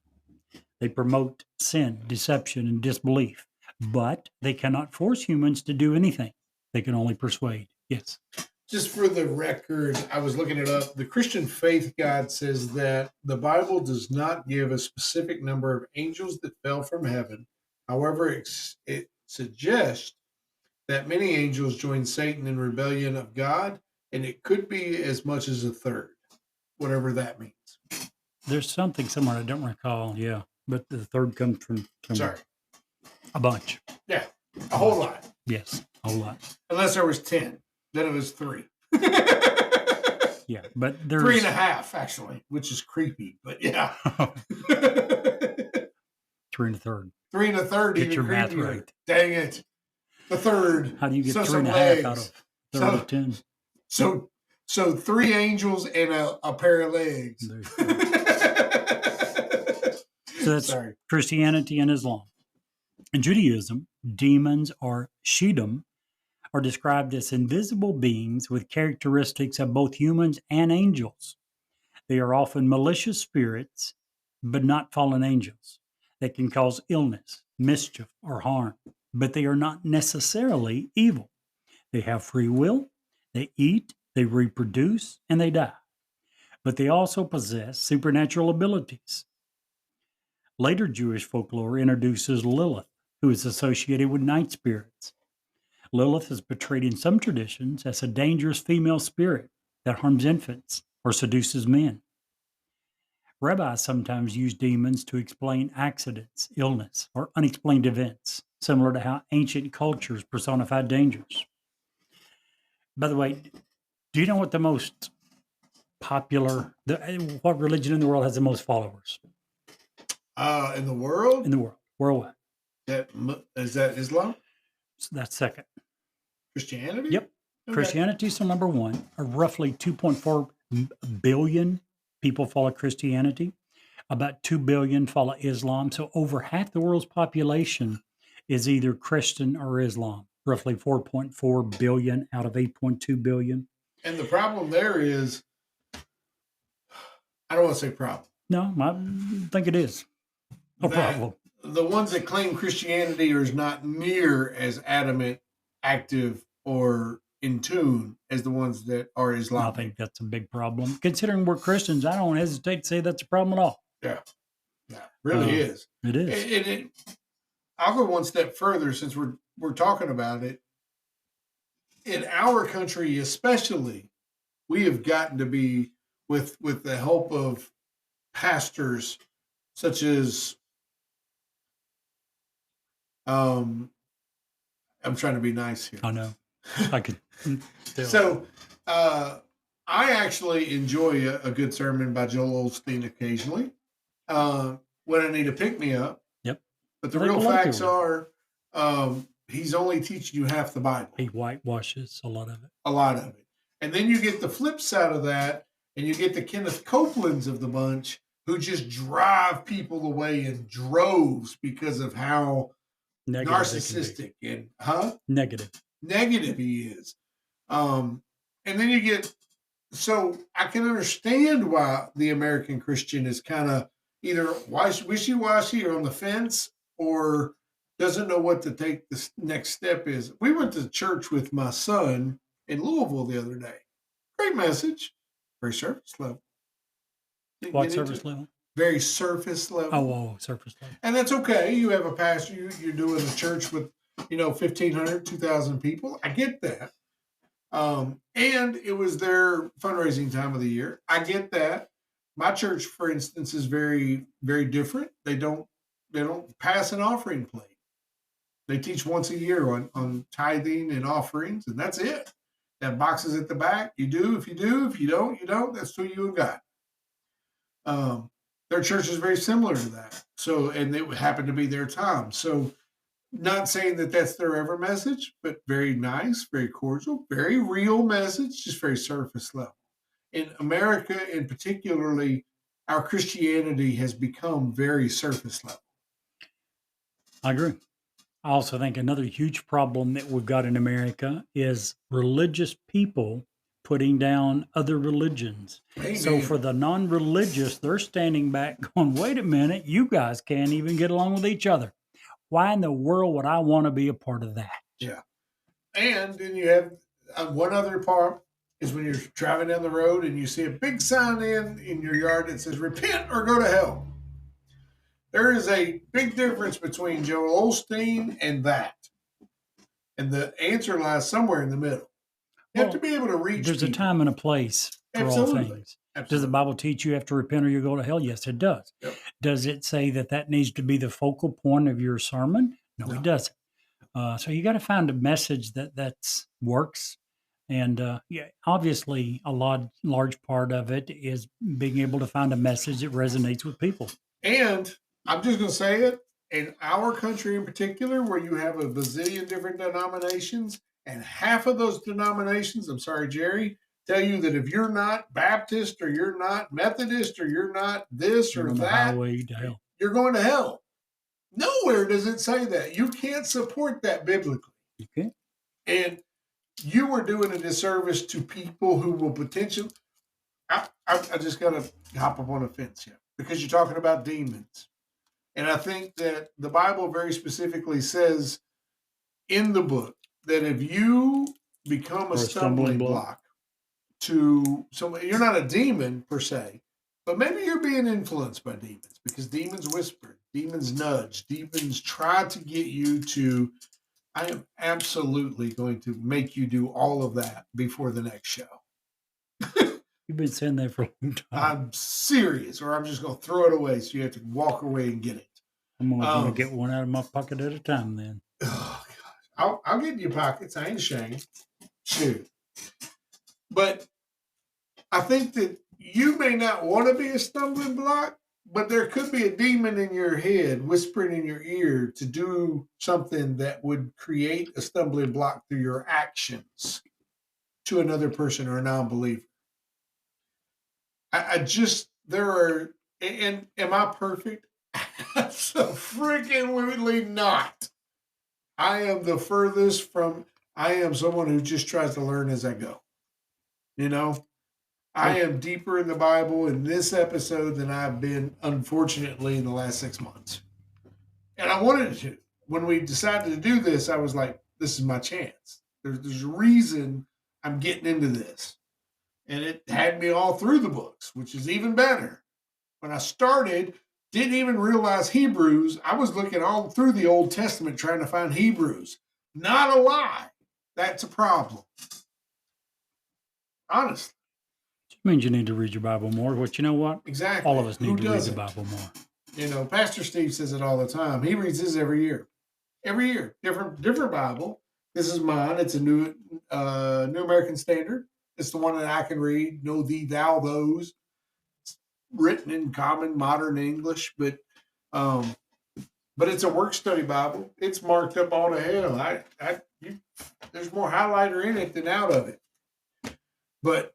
They promote sin, deception, and disbelief, but they cannot force humans to do anything. They can only persuade. Yes. Just for the record, I was looking it up. The Christian Faith Guide says that the Bible does not give a specific number of angels that fell from heaven. However, it suggests that many angels joined Satan in rebellion of God, and it could be as much as a third, whatever that means. There's something somewhere I don't recall, yeah. But the third comes from Sorry. a bunch. Yeah, a whole lot. Yes, a whole lot. Unless there was 10. Then it was 3. Yeah, but there's 3.5, actually, which is creepy, but yeah. 3 and a third. 3 1/3, Get even your math creepier. right. Dang it. The third. How do you get So 3 and a some half out legs. of 30 to 10? So 3 angels and a pair of legs. There you go. So that's Sorry. Christianity and Islam. In Judaism, demons, or shaitan, are described as invisible beings with characteristics of both humans and angels. They are often malicious spirits, but not fallen angels. They can cause illness, mischief, or harm, but they are not necessarily evil. They have free will, they eat, they reproduce, and they die. But they also possess supernatural abilities. Later Jewish folklore introduces Lilith, who is associated with night spirits. Lilith is portrayed in some traditions as a dangerous female spirit that harms infants or seduces men. Rabbis sometimes use demons to explain accidents, illness, or unexplained events, similar to how ancient cultures personified dangers. By the way, do you know what the most popular, what religion in the world has the most followers In the world, in the world, worldwide? is that Islam, So that's second. Christianity? Yep. Okay. Christianity is number one. Roughly 2.4 billion people follow Christianity. About 2 billion follow Islam. So over half the world's population is either Christian or Islam. Roughly 4.4 billion out of 8.2 billion. And the problem there is, I don't want to say problem. No, I think it is a problem. The ones that claim Christianity are not near as adamant, active, or in tune as the ones that are I Islamic. think that's a big problem. Considering we're Christians, I don't hesitate to say that's a problem at all. Yeah, really is. It is. And I'll go one step further since we're talking about it. In our country, especially, we have gotten to be with the help of pastors such as I'm trying to be nice here. I know. I could tell. So I actually enjoy a good sermon by Joel Osteen occasionally when I need a pick-me-up. Yep. But the I think real a lot of facts people are he's only teaching you half the Bible. He whitewashes a lot of it. A lot of it. And then you get the flip side of that, and you get the Kenneth Copelands of the bunch who just drive people away in droves because of how Negative narcissistic and negative he is. And then you get, so I can understand why the American Christian is kind of either wishy-washy or on the fence or doesn't know what to take the next step is. We went to church with my son in Louisville the other day. Great message. Very surface level. Didn't What get into service it. level? Very surface level. Oh, surface level. And that's okay. You have a pastor, you're doing a church with, 1,500, 2,000 people. I get that. And it was their fundraising time of the year. I get that. My church, for instance, is very, very different. They don't pass an offering plate. They teach once a year on tithing and offerings, and that's it. That box is at the back. You do, if you do. If you don't, you don't. That's who you and God. Their church is very similar to that. So, and it happened to be their time. So, not saying that that's their ever message, but very nice, very cordial, very real message, just very surface level. In America, in particularly, our Christianity has become very surface level. I agree. I also think another huge problem that we've got in America is religious people putting down other religions. Amen. So for the non-religious, they're standing back going, wait a minute, you guys can't even get along with each other. Why in the world would I want to be a part of that? Yeah. And then you have one other part is when you're driving down the road and you see a big sign in your yard that says, repent or go to hell. There is a big difference between Joel Osteen and that. And the answer lies somewhere in the middle. You have to be able to reach There's people. a time and a place for Absolutely. all things. Does Absolutely. the Bible teach you have to repent or you go to hell? Yes, it does. Yep. Does it say that needs to be the focal point of your sermon? No. It doesn't. So you got to find a message that works. And obviously a large part of it is being able to find a message that resonates with people. And I'm just going to say it, in our country in particular, where you have a bazillion different denominations, and half of those denominations, I'm sorry, Jerry, tell you that if you're not Baptist or you're not Methodist or you're not this You're or on the that, highway to hell. you're going to hell. Nowhere does it say that. You can't support that biblically. Okay. And you are doing a disservice to people who will potentially. I just got to hop up on a fence here because you're talking about demons. And I think that the Bible very specifically says in the book that if you become a stumbling block to someone, you're not a demon per se, but maybe you're being influenced by demons because demons whisper, demons nudge, demons try to get you to, I am absolutely going to make you do all of that before the next show. You've been saying that for a long time. I'm serious, or I'm just going to throw it away so you have to walk away and get it. I'm going to get one out of my pocket at a time then. Oh, gosh. I'll get in your pockets. I ain't ashamed. Shoot. But I think that, you may not want to be a stumbling block, but there could be a demon in your head whispering in your ear to do something that would create a stumbling block through your actions to another person or a non-believer. I just, there are, and am I perfect? Absolutely not. I am the furthest from, I am someone who just tries to learn as I go. You know, I am deeper in the Bible in this episode than I've been, unfortunately, in the last 6 months. And I wanted to. When we decided to do this, I was like, this is my chance. There's a reason I'm getting into this. And it had me all through the books, which is even better. When I started, didn't even realize Hebrews. I was looking all through the Old Testament trying to find Hebrews. Not a lie. That's a problem. Honestly. Which means you need to read your Bible more, which you know what? Exactly. All of us need to read the doesn't? Bible more. You know, Pastor Steve says it all the time. He reads his every year. Every year. Different Bible. This is mine. It's a New American Standard. It's the one that I can read. Know thee, thou, those. It's written in common modern English, but it's a work study Bible. It's marked up all to hell. There's more highlighter in it than out of it. But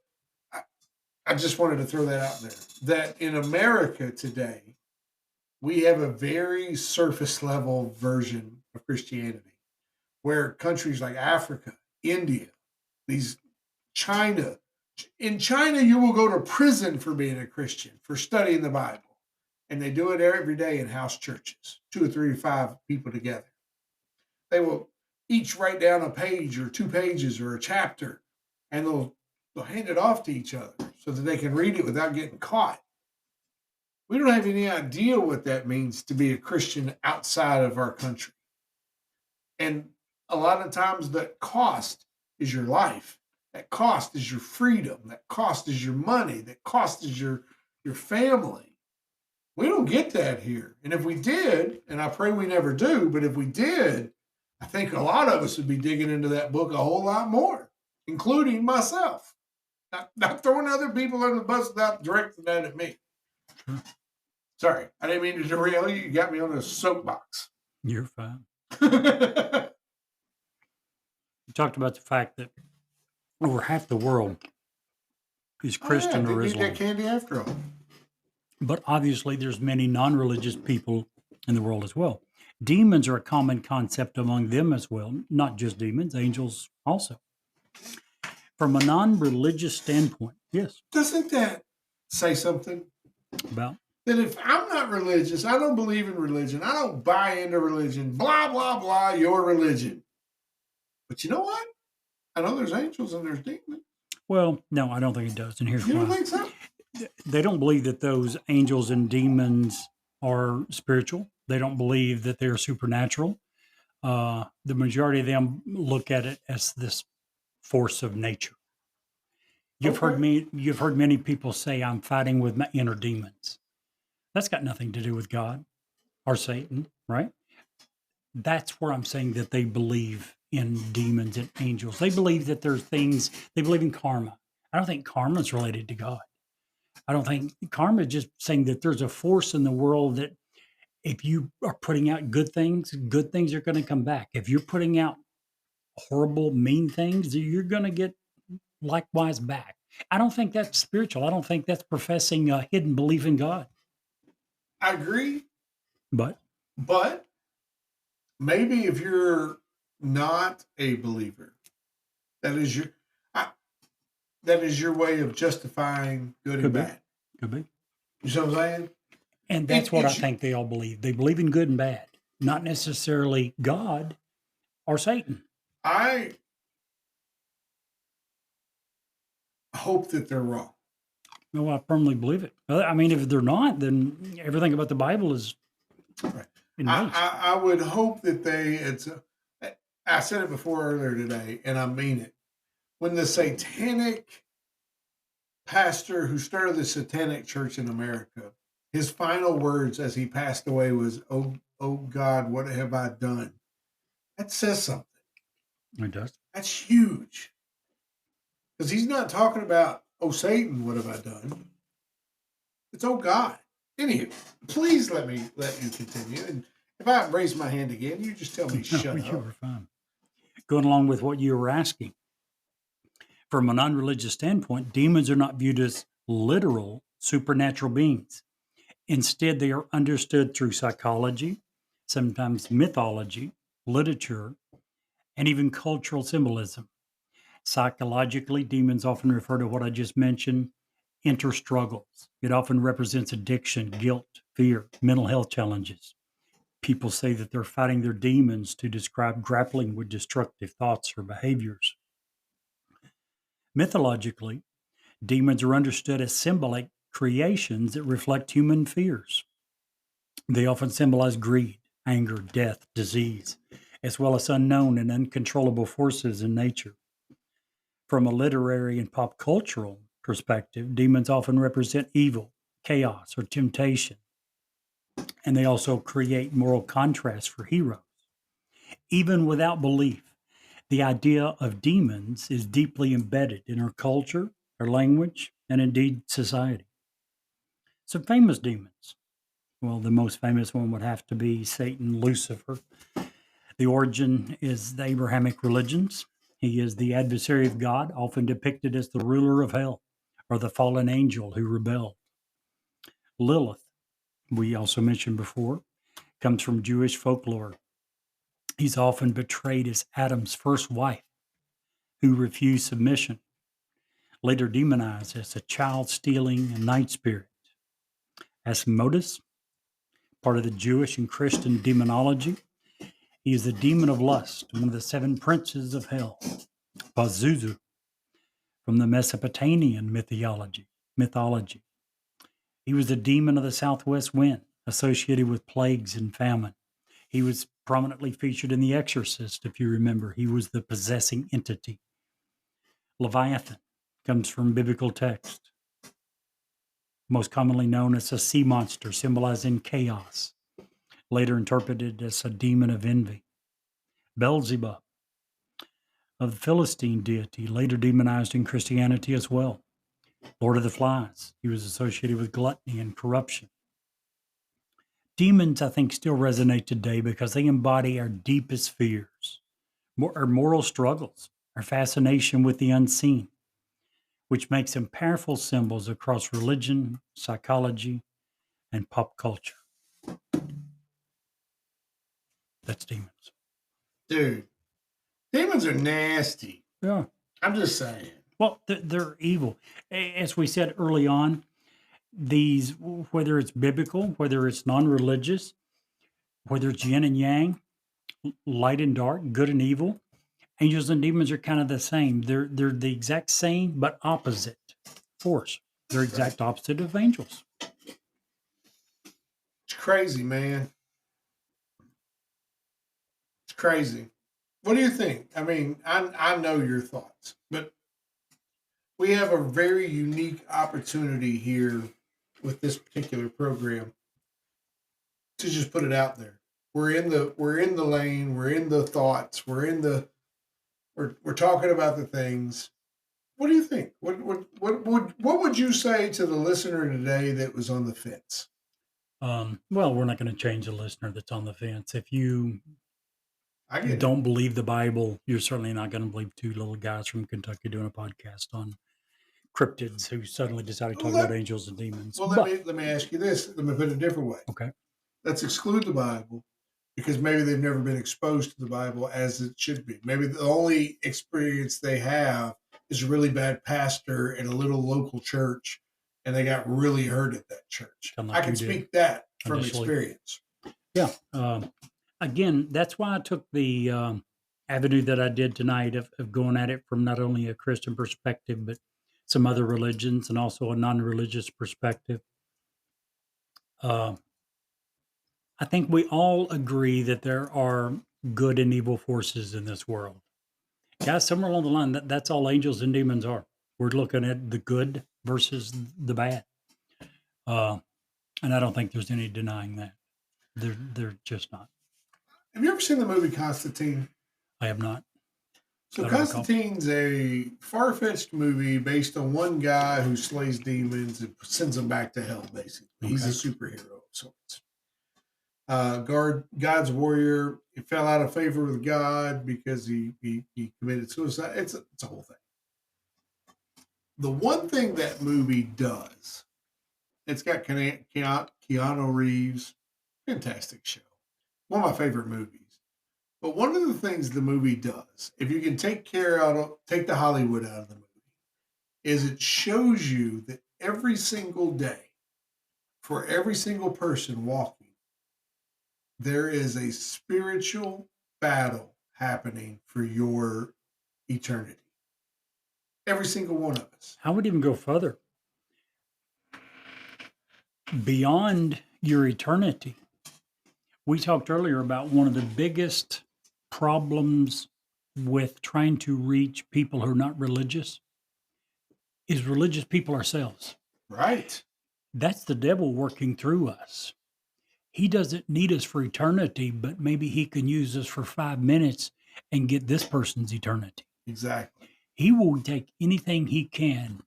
I just wanted to throw that out there. That in America today, we have a very surface level version of Christianity, where countries like Africa, India, China. In China, you will go to prison for being a Christian, for studying the Bible. And they do it every day in house churches, 2 or 3 or 5 people together. They will each write down a page or 2 pages or a chapter, and they'll hand it off to each other so that they can read it without getting caught. We don't have any idea what that means to be a Christian outside of our country. And a lot of times that cost is your life. That cost is your freedom. That cost is your money. That cost is your family. We don't get that here. And if we did, and I pray we never do, but if we did, I think a lot of us would be digging into that book a whole lot more, including myself. Not throwing other people under the bus without directing that at me. Sorry, I didn't mean to derail you. You got me on a soapbox. You're fine. You talked about the fact that over half the world is Christian or They Islam. need that candy after all. But obviously, there's many non-religious people in the world as well. Demons are a common concept among them as well. Not just demons, angels also. From a non-religious standpoint, yes. Doesn't that say something? About That if I'm not religious, I don't believe in religion, I don't buy into religion, blah, blah, blah, your religion. But you know what? I know there's angels and there's demons. well, no, I don't think it does. And here's You don't why. think so? They don't believe that those angels and demons are spiritual. They don't believe that they're supernatural. The majority of them look at it as this force of nature. You've heard many people say, I'm fighting with my inner demons. That's got nothing to do with God or Satan, right? That's where I'm saying that they believe in demons and angels. They believe that there's things, they believe in karma. I don't think karma is related to God. I don't think karma is just saying that there's a force in the world that if you are putting out good things are going to come back. If you're putting out horrible, mean things, you're going to get likewise back. I don't think that's spiritual. I don't think that's professing a hidden belief in God. I agree. But Maybe if you're not a believer, that is your way of justifying good and bad. Could be. You see what I'm saying? And that's what I think they all believe. They believe in good and bad, not necessarily God or Satan. I hope that they're wrong. No, I firmly believe it. I mean, if they're not, then everything about the Bible is Right. in waste. I would hope that I said it before earlier today, and I mean it. When the satanic pastor who started the satanic church in America, his final words as he passed away was, oh God, what have I done? That says something. It does. That's huge. Because he's not talking about, oh, Satan, what have I done? It's oh God. Anywho, please let you continue. And if I raise my hand again, you just tell me shut You up. were fine. Going along with what you were asking, from a non-religious standpoint, demons are not viewed as literal supernatural beings. Instead, they are understood through psychology, sometimes mythology, literature, and even cultural symbolism. Psychologically, demons often refer to what I just mentioned, inner struggles. It often represents addiction, guilt, fear, mental health challenges. People say that they're fighting their demons to describe grappling with destructive thoughts or behaviors. Mythologically, demons are understood as symbolic creations that reflect human fears. They often symbolize greed, anger, death, disease, as well as unknown and uncontrollable forces in nature. From a literary and pop cultural perspective, demons often represent evil, chaos, or temptation, and they also create moral contrast for heroes. Even without belief, the idea of demons is deeply embedded in our culture, our language, and indeed society. Some famous demons. Well, the most famous one would have to be Satan, Lucifer. The origin is the Abrahamic religions. He is the adversary of God, often depicted as the ruler of hell or the fallen angel who rebelled. Lilith, we also mentioned before, comes from Jewish folklore. He's often portrayed as Adam's first wife who refused submission, later demonized as a child stealing and night spirit. Asmodeus, part of the Jewish and Christian demonology, he is the demon of lust, one of the seven princes of hell. Pazuzu, from the Mesopotamian mythology. He was the demon of the southwest wind, associated with plagues and famine. He was prominently featured in The Exorcist, if you remember. He was the possessing entity. Leviathan comes from biblical text, most commonly known as a sea monster, symbolizing chaos, later interpreted as a demon of envy. Beelzebub, of the Philistine deity, later demonized in Christianity as well. Lord of the Flies, he was associated with gluttony and corruption. Demons, I think, still resonate today because they embody our deepest fears, our moral struggles, our fascination with the unseen, which makes them powerful symbols across religion, psychology, and pop culture. That's demons. Dude, demons are nasty. Yeah. I'm just saying. Well, they're evil. As we said early on, these, whether it's biblical, whether it's non-religious, whether it's yin and yang, light and dark, good and evil, angels and demons are kind of the same. They're the exact same but opposite force. They're exact opposite of angels. It's crazy, man. It's crazy. What do you think? I mean, I know your thoughts, but we have a very unique opportunity here with this particular program to just put it out there. We're in the lane, we're in the thoughts, we're talking about the things. What do you think? What would you say to the listener today that was on the fence? Well, we're not going to change the listener that's on the fence. If you I get don't believe the Bible, you're certainly not going to believe two little guys from Kentucky doing a podcast on cryptids who suddenly decided to talk about angels and demons. Well, let me ask you this. Let me put it a different way. Okay. Let's exclude the Bible because maybe they've never been exposed to the Bible as it should be. Maybe the only experience they have is a really bad pastor in a little local church, and they got really hurt at that church. I can speak that from experience. Yeah. Again, that's why I took the avenue that I did tonight of going at it from not only a Christian perspective, but some other religions and also a non-religious perspective. I think we all agree that there are good and evil forces in this world. Guys, somewhere along the line, that's all angels and demons are. We're looking at the good versus the bad. And I don't think there's any denying that. They're just not. Have you ever seen the movie Constantine? I have not. So I don't recall. Constantine's a far-fetched movie based on one guy who slays demons and sends them back to hell, basically. He's a superhero of sorts. God's warrior. He fell out of favor with God because he committed suicide. It's a whole thing. The one thing that movie does, it's got Keanu Reeves, fantastic show, one of my favorite movies. But one of the things the movie does, if you can take the Hollywood out of the movie, is it shows you that every single day, for every single person walking, there is a spiritual battle happening for your eternity. Every single one of us. I would even go further. Beyond your eternity, we talked earlier about one of the biggest problems with trying to reach people who are not religious is religious people ourselves. Right. That's the devil working through us. He doesn't need us for eternity, but maybe he can use us for 5 minutes and get this person's eternity. Exactly. He will take anything he can,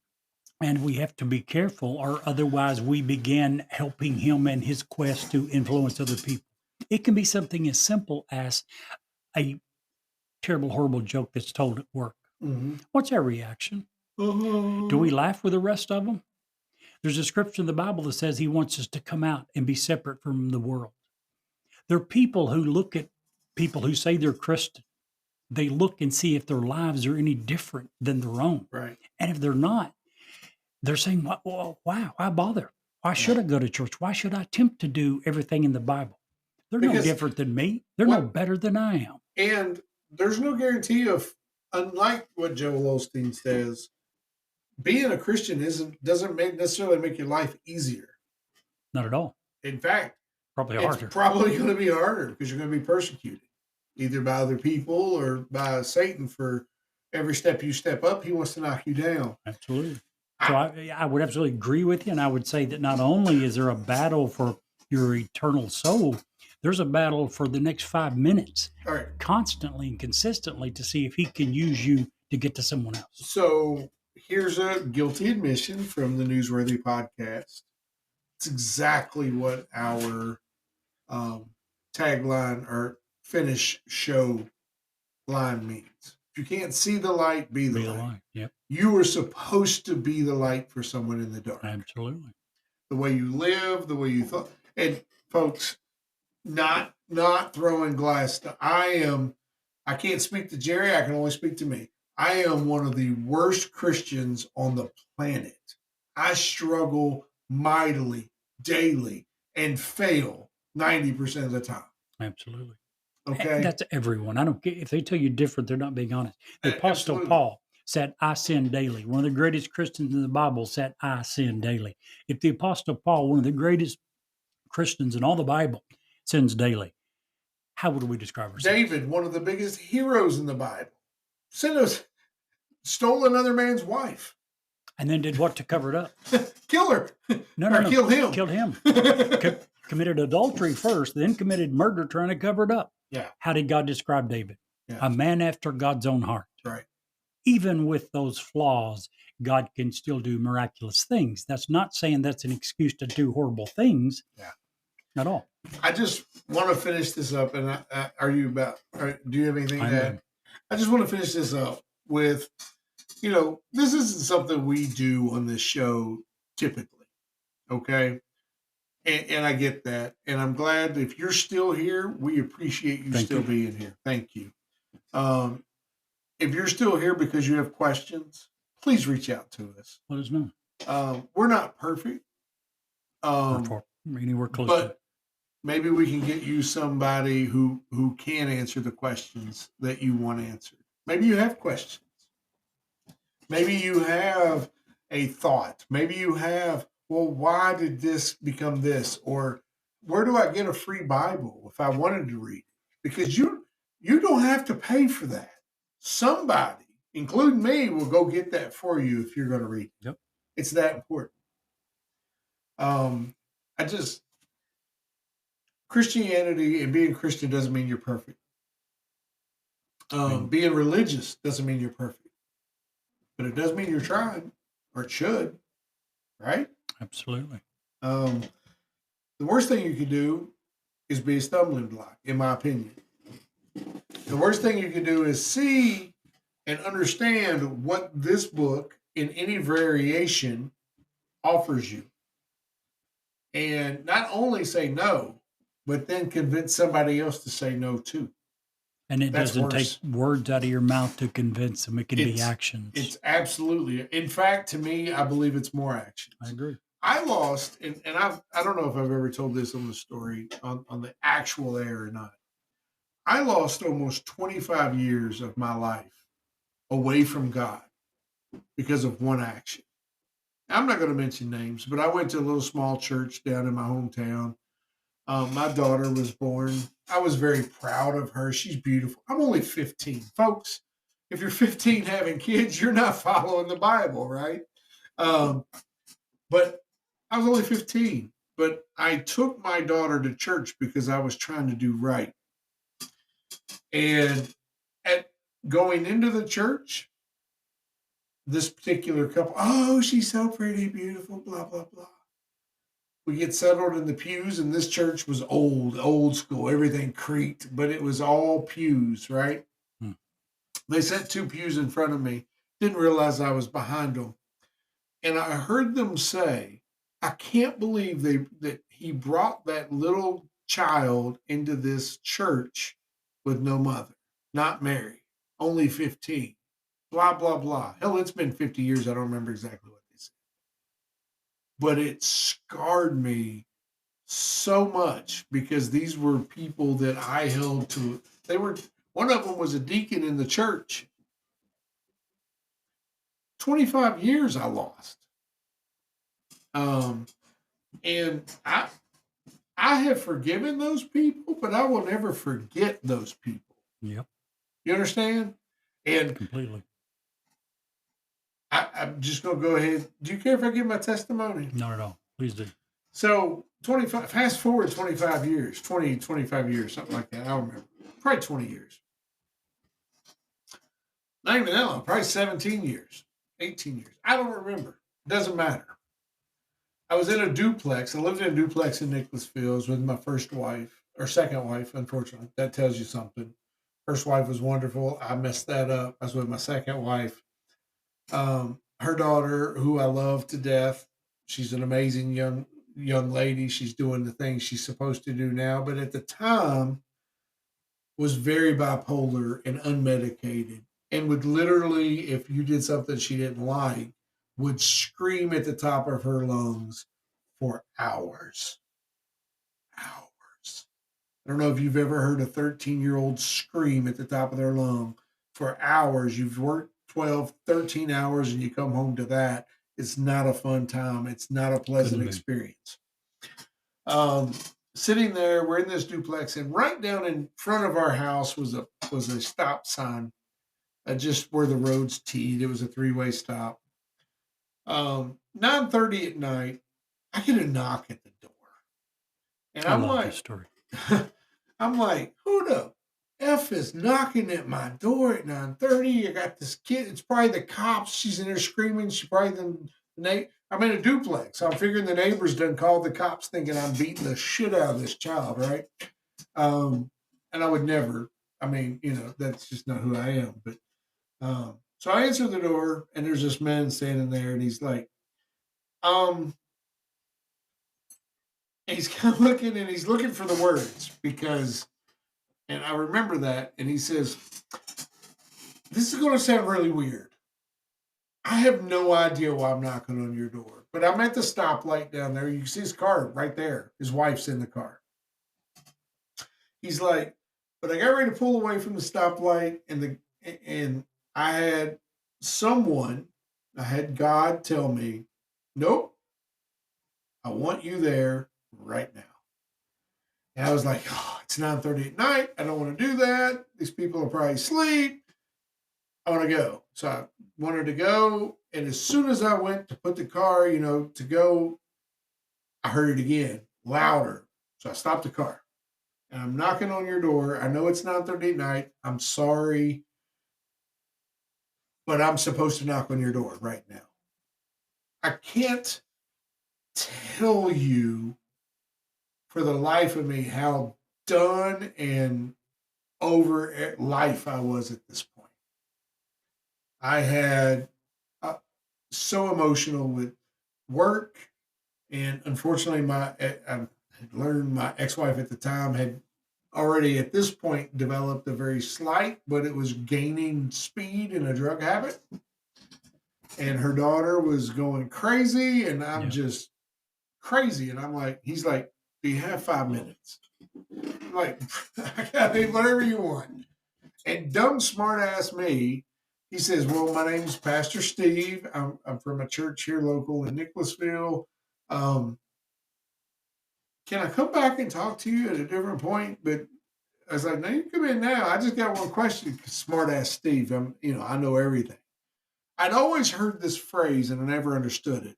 and we have to be careful, or otherwise we begin helping him in his quest to influence other people. It can be something as simple as a terrible, horrible joke that's told at work. Mm-hmm. What's our reaction? Do we laugh with the rest of them? There's a scripture in the Bible that says he wants us to come out and be separate from the world. There are people who look at people who say they're Christian. They look and see if their lives are any different than their own. Right. And if they're not, they're saying, wow, why bother? Why should I go to church? Why should I attempt to do everything in the Bible? They're no different than me. They're no better than I am. And there's no guarantee of, unlike what Joel Osteen says, being a Christian doesn't necessarily make your life easier. Not at all. In fact, probably harder. It's probably going to be harder because you're going to be persecuted, either by other people or by Satan. For every step you step up, he wants to knock you down. Absolutely. So I would absolutely agree with you, and I would say that not only is there a battle for your eternal soul, there's a battle for the next 5 minutes, constantly and consistently, to see if he can use you to get to someone else. So here's a guilty admission from the Newsworthy podcast. It's exactly what our tagline or finish show line means. If you can't see the light, be the light. Yep. You are supposed to be the light for someone in the dark. Absolutely. The way you live, the way you thought. And folks, not throwing glass. I can't speak to Jerry. I can only speak to me. I am one of the worst Christians on the planet. I struggle mightily, daily, and fail 90% of the time. Absolutely. Okay? That's everyone. I don't care if they tell you different, they're not being honest. The Apostle Paul said, I sin daily. One of the greatest Christians in the Bible said, I sin daily. If the Apostle Paul, one of the greatest Christians in all the Bible, sins daily, how would we describe ourselves? David, one of the biggest heroes in the Bible, stole another man's wife. And then did what to cover it up? Kill her. No. Killed him. Killed him. Committed adultery first, then committed murder trying to cover it up. Yeah. How did God describe David? Yeah. A man after God's own heart. Right. Even with those flaws, God can still do miraculous things. That's not saying that's an excuse to do horrible things. Yeah. At all. I just want to finish this up. And do you have anything to add? I just want to finish this up with, this isn't something we do on this show typically. Okay. And I get that. And I'm glad if you're still here, we appreciate you still being here. Thank you. If you're still here because you have questions, please reach out to us. Let us know. We're not perfect. Anywhere close. But maybe we can get you somebody who can answer the questions that you want answered. Maybe you have questions. Maybe you have a thought. Maybe you have, well, why did this become this? Or where do I get a free Bible if I wanted to read it? Because you don't have to pay for that. Somebody, including me, will go get that for you if you're going to read it. Yep. It's that important. Christianity and being Christian doesn't mean you're perfect. Being religious doesn't mean you're perfect, but it does mean you're trying, or it should, right? Absolutely. The worst thing you can do is be a stumbling block, in my opinion. The worst thing you can do is see and understand what this book, in any variation, offers you. And not only say no, but then convince somebody else to say no too. And it That's doesn't worse. take words out of your mouth to convince them. It can be It's actions. absolutely. In fact, to me, I believe it's more actions. I agree. I lost, and I don't know if I've ever told this on the story on the actual air or not. I lost almost 25 years of my life away from God because of one action. I'm not going to mention names, but I went to a little small church down in my hometown. My daughter was born. I was very proud of her. She's beautiful. I'm only 15. Folks, if you're 15 having kids, you're not following the Bible, right? But I was only 15. But I took my daughter to church because I was trying to do right. And at going into the church, this particular couple, oh, she's so pretty, beautiful, blah, blah, blah. We get settled in the pews, and this church was old school. Everything creaked, but it was all pews, right? They set 2 pews in front of me. Didn't realize I was behind them. And I heard them say, I can't believe that he brought that little child into this church with no mother, not married, only 15, blah, blah, blah. Hell, it's been 50 years. I don't remember exactly what they said. But it scarred me so much because these were people that I held to. One of them was a deacon in the church. 25 years I lost. And I have forgiven those people, but I will never forget those people. Yep. You understand? And completely. I'm just going to go ahead. Do you care if I give my testimony? Not at all. Please do. So 25, fast forward 25 years, 25 years, something like that. I don't remember. Probably 20 years. Not even that long. Probably 17 years, 18 years. I don't remember. Doesn't matter. I was in a duplex. I lived in a duplex in Nicholasville with my first wife, or second wife, unfortunately. That tells you something. First wife was wonderful. I messed that up. I was with my second wife. Her daughter, who I love to death. She's an amazing young lady. She's doing the things she's supposed to do now, but at the time was very bipolar and unmedicated, and would literally, if you did something she didn't like, would scream at the top of her lungs for hours. Hours. I don't know if you've ever heard a 13-year-old scream at the top of their lung for hours. You've worked 12, 13 hours and you come home to that. It's not a fun time. It's not a pleasant experience. Sitting there, we're in this duplex, and right down in front of our house was a stop sign, just where the roads teed. It was a 3-way stop. 9:30 at night, I get a knock at the door, and I love this story. I'm like, who the F is knocking at my door at 9:30? I got this kid. It's probably the cops. She's in there screaming. She probably I'm in a duplex. So I'm figuring the neighbors done called the cops thinking I'm beating the shit out of this child, right? And I would never. I mean, that's just not who I am. But so I answer the door, and there's this man standing there, and he's like, he's kind of looking, and he's looking for the words because. And I remember that. And he says, this is going to sound really weird. I have no idea why I'm knocking on your door. But I'm at the stoplight down there. You can see his car right there. His wife's in the car. He's like, but I got ready to pull away from the stoplight. And I had God tell me, nope, I want you there right now. And I was like, oh, it's 9:30 at night. I don't want to do that. These people are probably asleep. I want to go. So I wanted to go. And as soon as I went to put the car, to go, I heard it again, louder. So I stopped the car. and I'm knocking on your door. I know it's 9:30 at night. I'm sorry, but I'm supposed to knock on your door right now. I can't tell you for the life of me how done and over life I was at this point. I had so emotional with work, and unfortunately, I had learned my ex-wife at the time had already at this point developed a very slight, but it was gaining speed in a drug habit, and her daughter was going crazy, and I'm just crazy, and I'm like, he's like, "Do you have 5 minutes?" I'm like, "I got whatever you want." And dumb smart ass me, he says, "Well, my name's Pastor Steve. I'm from a church here local in Nicholasville. Can I come back and talk to you at a different point?" But I was like, "No, you come in now. I just got one question." Smart ass Steve. I know everything. I'd always heard this phrase and I never understood it.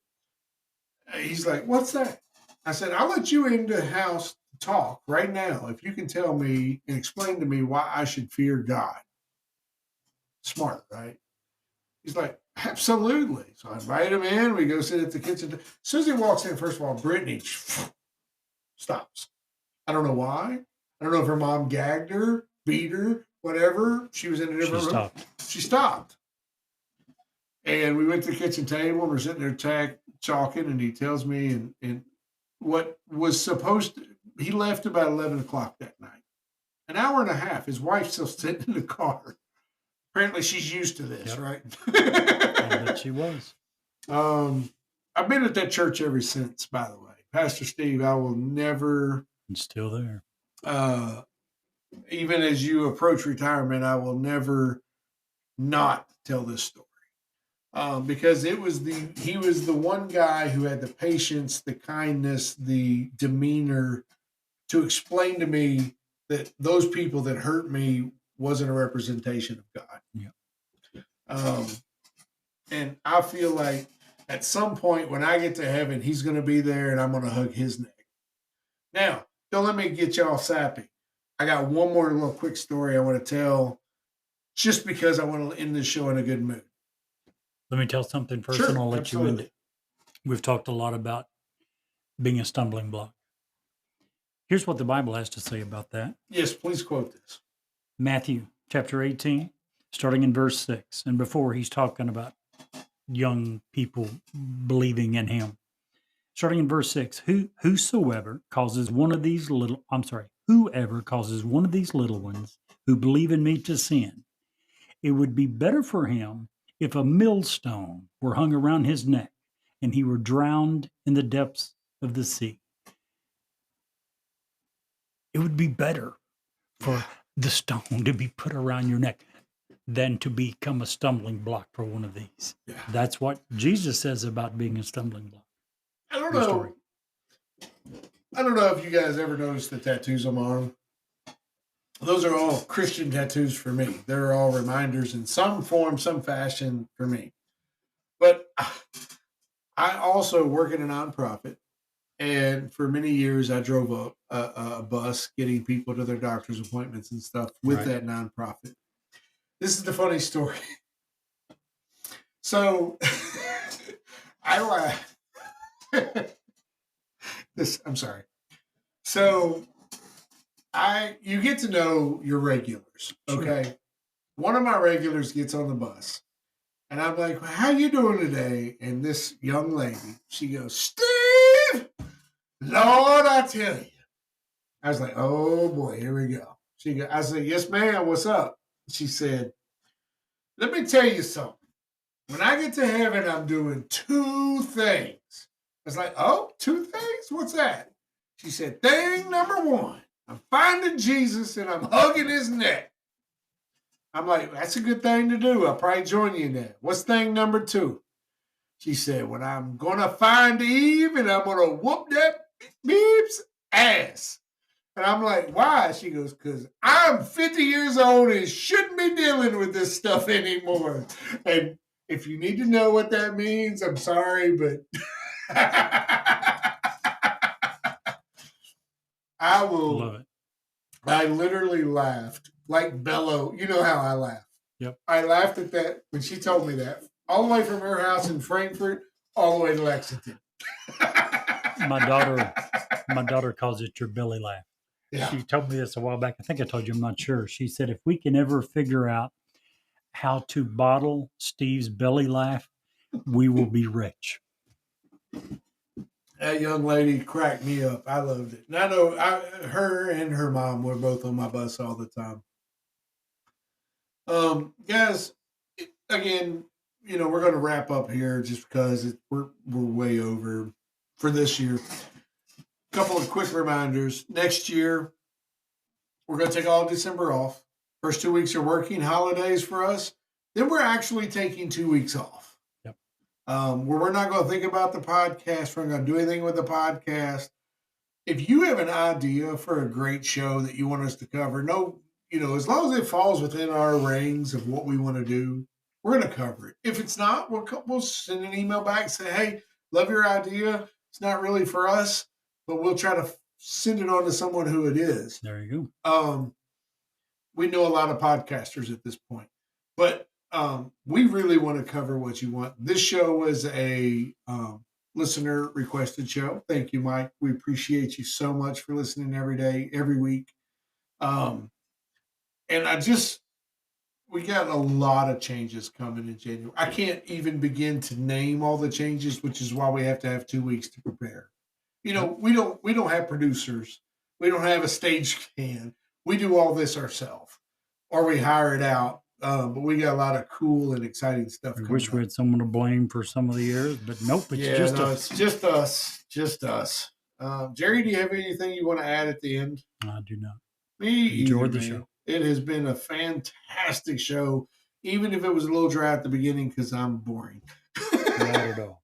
He's like, "What's that?" I said, "I'll let you into the house to talk right now if you can tell me and explain to me why I should fear God." Smart, right? He's like, "Absolutely." So I invite him in. We go sit at the kitchen. As soon as he walks in, first of all, Brittany stops. I don't know why. I don't know if her mom gagged her, beat her, whatever. She was in a different room. She stopped. And we went to the kitchen table and we're sitting there talking, and he tells me and what was supposed to, he left about 11 o'clock that night. An hour and a half. His wife's still sitting in the car. Apparently she's used to this, right? I bet she was. I've been at that church ever since, by the way. Pastor Steve, I will never. It's still there. Even as you approach retirement, I will never not tell this story. Because he was the one guy who had the patience, the kindness, the demeanor to explain to me that those people that hurt me wasn't a representation of God. Yeah. And I feel like at some point when I get to heaven, he's going to be there and I'm going to hug his neck. Now, don't let me get y'all sappy. I got one more little quick story I want to tell just because I want to end this show in a good mood. Let me tell something first, Sure, and I'll let absolutely. you end it. We've talked a lot about being a stumbling block. Here's what the Bible has to say about that. Yes, please quote this. Matthew chapter 18, starting in verse 6. And before, he's talking about young people believing in him. Starting in verse 6, whoever causes one of these little ones who believe in me to sin, it would be better for him if a millstone were hung around his neck and he were drowned in the depths of the sea. It would be better for the stone to be put around your neck than to become a stumbling block for one of these. Yeah. That's what Jesus says about being a stumbling block. I don't Your know. story. I don't know if you guys ever noticed the tattoos on my arm. Those are all Christian tattoos for me. They're all reminders in some form, some fashion for me. But I also work in a nonprofit. And for many years, I drove a bus getting people to their doctor's appointments and stuff with that nonprofit. This is the funny story. So I laugh. I'm sorry. So you get to know your regulars, okay? Sure. One of my regulars gets on the bus, and I'm like, "How you doing today?" And this young lady, she goes, "Steve, Lord, I tell you." I was like, "Oh boy, here we go." I said, "Yes, ma'am. What's up?" She said, "Let me tell you something. When I get to heaven, I'm doing 2 things." I was like, "Oh, 2 things? What's that?" She said, "Thing number 1, I'm finding Jesus and I'm hugging his neck." I'm like, "That's a good thing to do. I'll probably join you in that." "What's thing number 2? She said, "When I'm going to find Eve and I'm going to whoop that beep's ass." And I'm like, "Why?" She goes, "Because I'm 50 years old and shouldn't be dealing with this stuff anymore." And if you need to know what that means, I'm sorry, but I will. Love it. I literally laughed like bellow. You know how I laugh. Yep. I laughed at that when she told me that. All the way from her house in Frankfurt all the way to Lexington. My daughter calls it your belly laugh. Yeah. She told me this a while back. I think I told you, I'm not sure. She said, if we can ever figure out how to bottle Steve's belly laugh, we will be rich. That young lady cracked me up. I loved it. And I know her and her mom were both on my bus all the time. Guys, again, we're going to wrap up here just because we're way over for this year. Couple of quick reminders. Next year, we're going to take all December off. First 2 weeks are working holidays for us. Then we're actually taking 2 weeks off. Yep. Where we're not going to think about the podcast. We're not going to do anything with the podcast. If you have an idea for a great show that you want us to cover, as long as it falls within our range of what we want to do, we're going to cover it. If it's not, we'll send an email back and say, hey, love your idea. It's not really for us, but we'll try to send it on to someone who it is. There you go. We know a lot of podcasters at this point, but we really want to cover what you want. This show was a listener requested show. Thank you, Mike. We appreciate you so much for listening every day, every week. And we got a lot of changes coming in January. I can't even begin to name all the changes, which is why we have to have 2 weeks to prepare. We don't have producers. We don't have a stage can. We do all this ourselves, or we hire it out. But we got a lot of cool and exciting stuff. I wish we had someone to blame for some of the errors, but nope, it's just us. Just us. Jerry, do you have anything you want to add at the end? I do not. Me enjoyed the man. show. It has been a fantastic show, even if it was a little dry at the beginning because I'm boring. Not at all.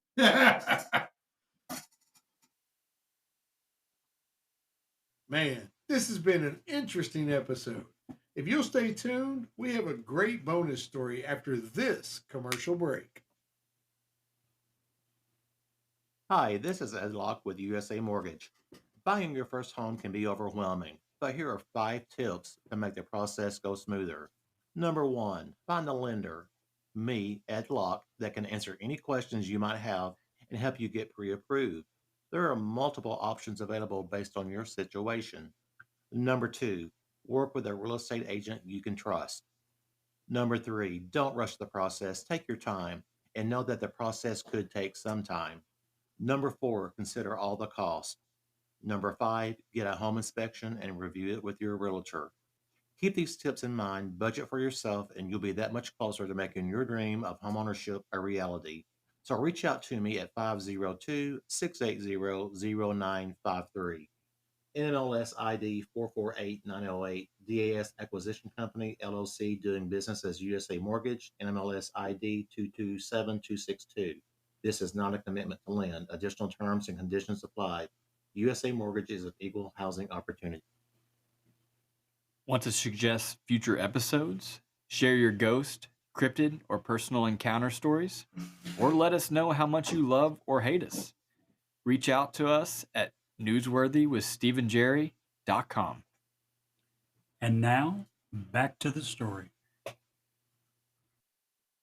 Man, this has been an interesting episode. If you'll stay tuned, we have a great bonus story after this commercial break. Hi, this is Ed Locke with USA Mortgage. Buying your first home can be overwhelming, but here are 5 tips to make the process go smoother. Number 1, find a lender, me, Ed Locke, that can answer any questions you might have and help you get pre-approved. There are multiple options available based on your situation. Number 2, work with a real estate agent you can trust. Number 3, don't rush the process. Take your time and know that the process could take some time. Number 4, consider all the costs. Number 5, get a home inspection and review it with your realtor. Keep these tips in mind, budget for yourself, and you'll be that much closer to making your dream of homeownership a reality. So reach out to me at 502-680-0953. NMLS ID 448908, DAS Acquisition Company, LLC, doing business as USA Mortgage, NMLS ID 227262. This is not a commitment to lend. Additional terms and conditions apply. USA Mortgage is an equal housing opportunity. Want to suggest future episodes? Share your ghost, cryptid, or personal encounter stories? Or let us know how much you love or hate us. Reach out to us at newsworthywithsteveandjerry.com. And now, back to the story.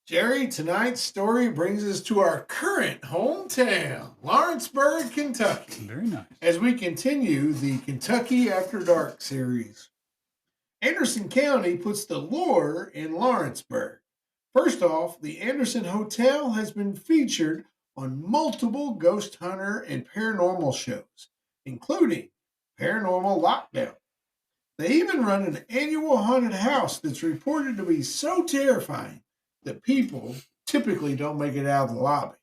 Jerry, tonight's story brings us to our current hometown, Lawrenceburg, Kentucky. Very nice. As we continue the Kentucky After Dark series. Anderson County puts the lore in Lawrenceburg. First off, the Anderson Hotel has been featured on multiple ghost hunter and paranormal shows, including Paranormal Lockdown. They even run an annual haunted house that's reported to be so terrifying that people typically don't make it out of the lobby.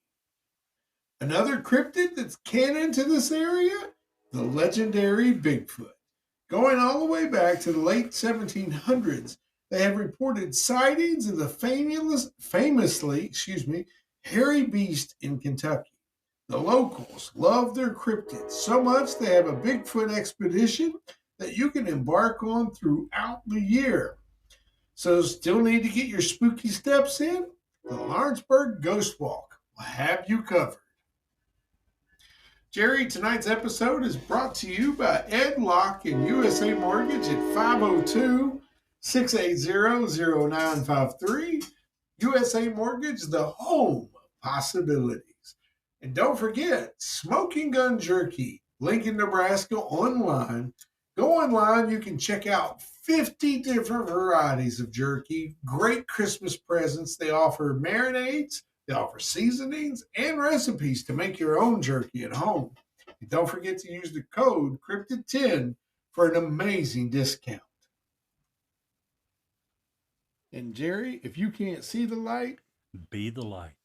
Another cryptid that's canon to this area, the legendary Bigfoot. Going all the way back to the late 1700s, they have reported sightings of the famously, hairy beast in Kentucky. The locals love their cryptids so much they have a Bigfoot expedition that you can embark on throughout the year. So still need to get your spooky steps in? The Lawrenceburg Ghost Walk will have you covered. Jerry, tonight's episode is brought to you by Ed Locke and USA Mortgage at 502-680-0953. USA Mortgage, the home of possibilities. And don't forget, Smoking Gun Jerky, Lincoln, Nebraska, online. Go online, you can check out 50 different varieties of jerky, great Christmas presents. They offer marinades, they offer seasonings, and recipes to make your own jerky at home. And don't forget to use the code Cryptid10 for an amazing discount. And Jerry, if you can't see the light, Be the light.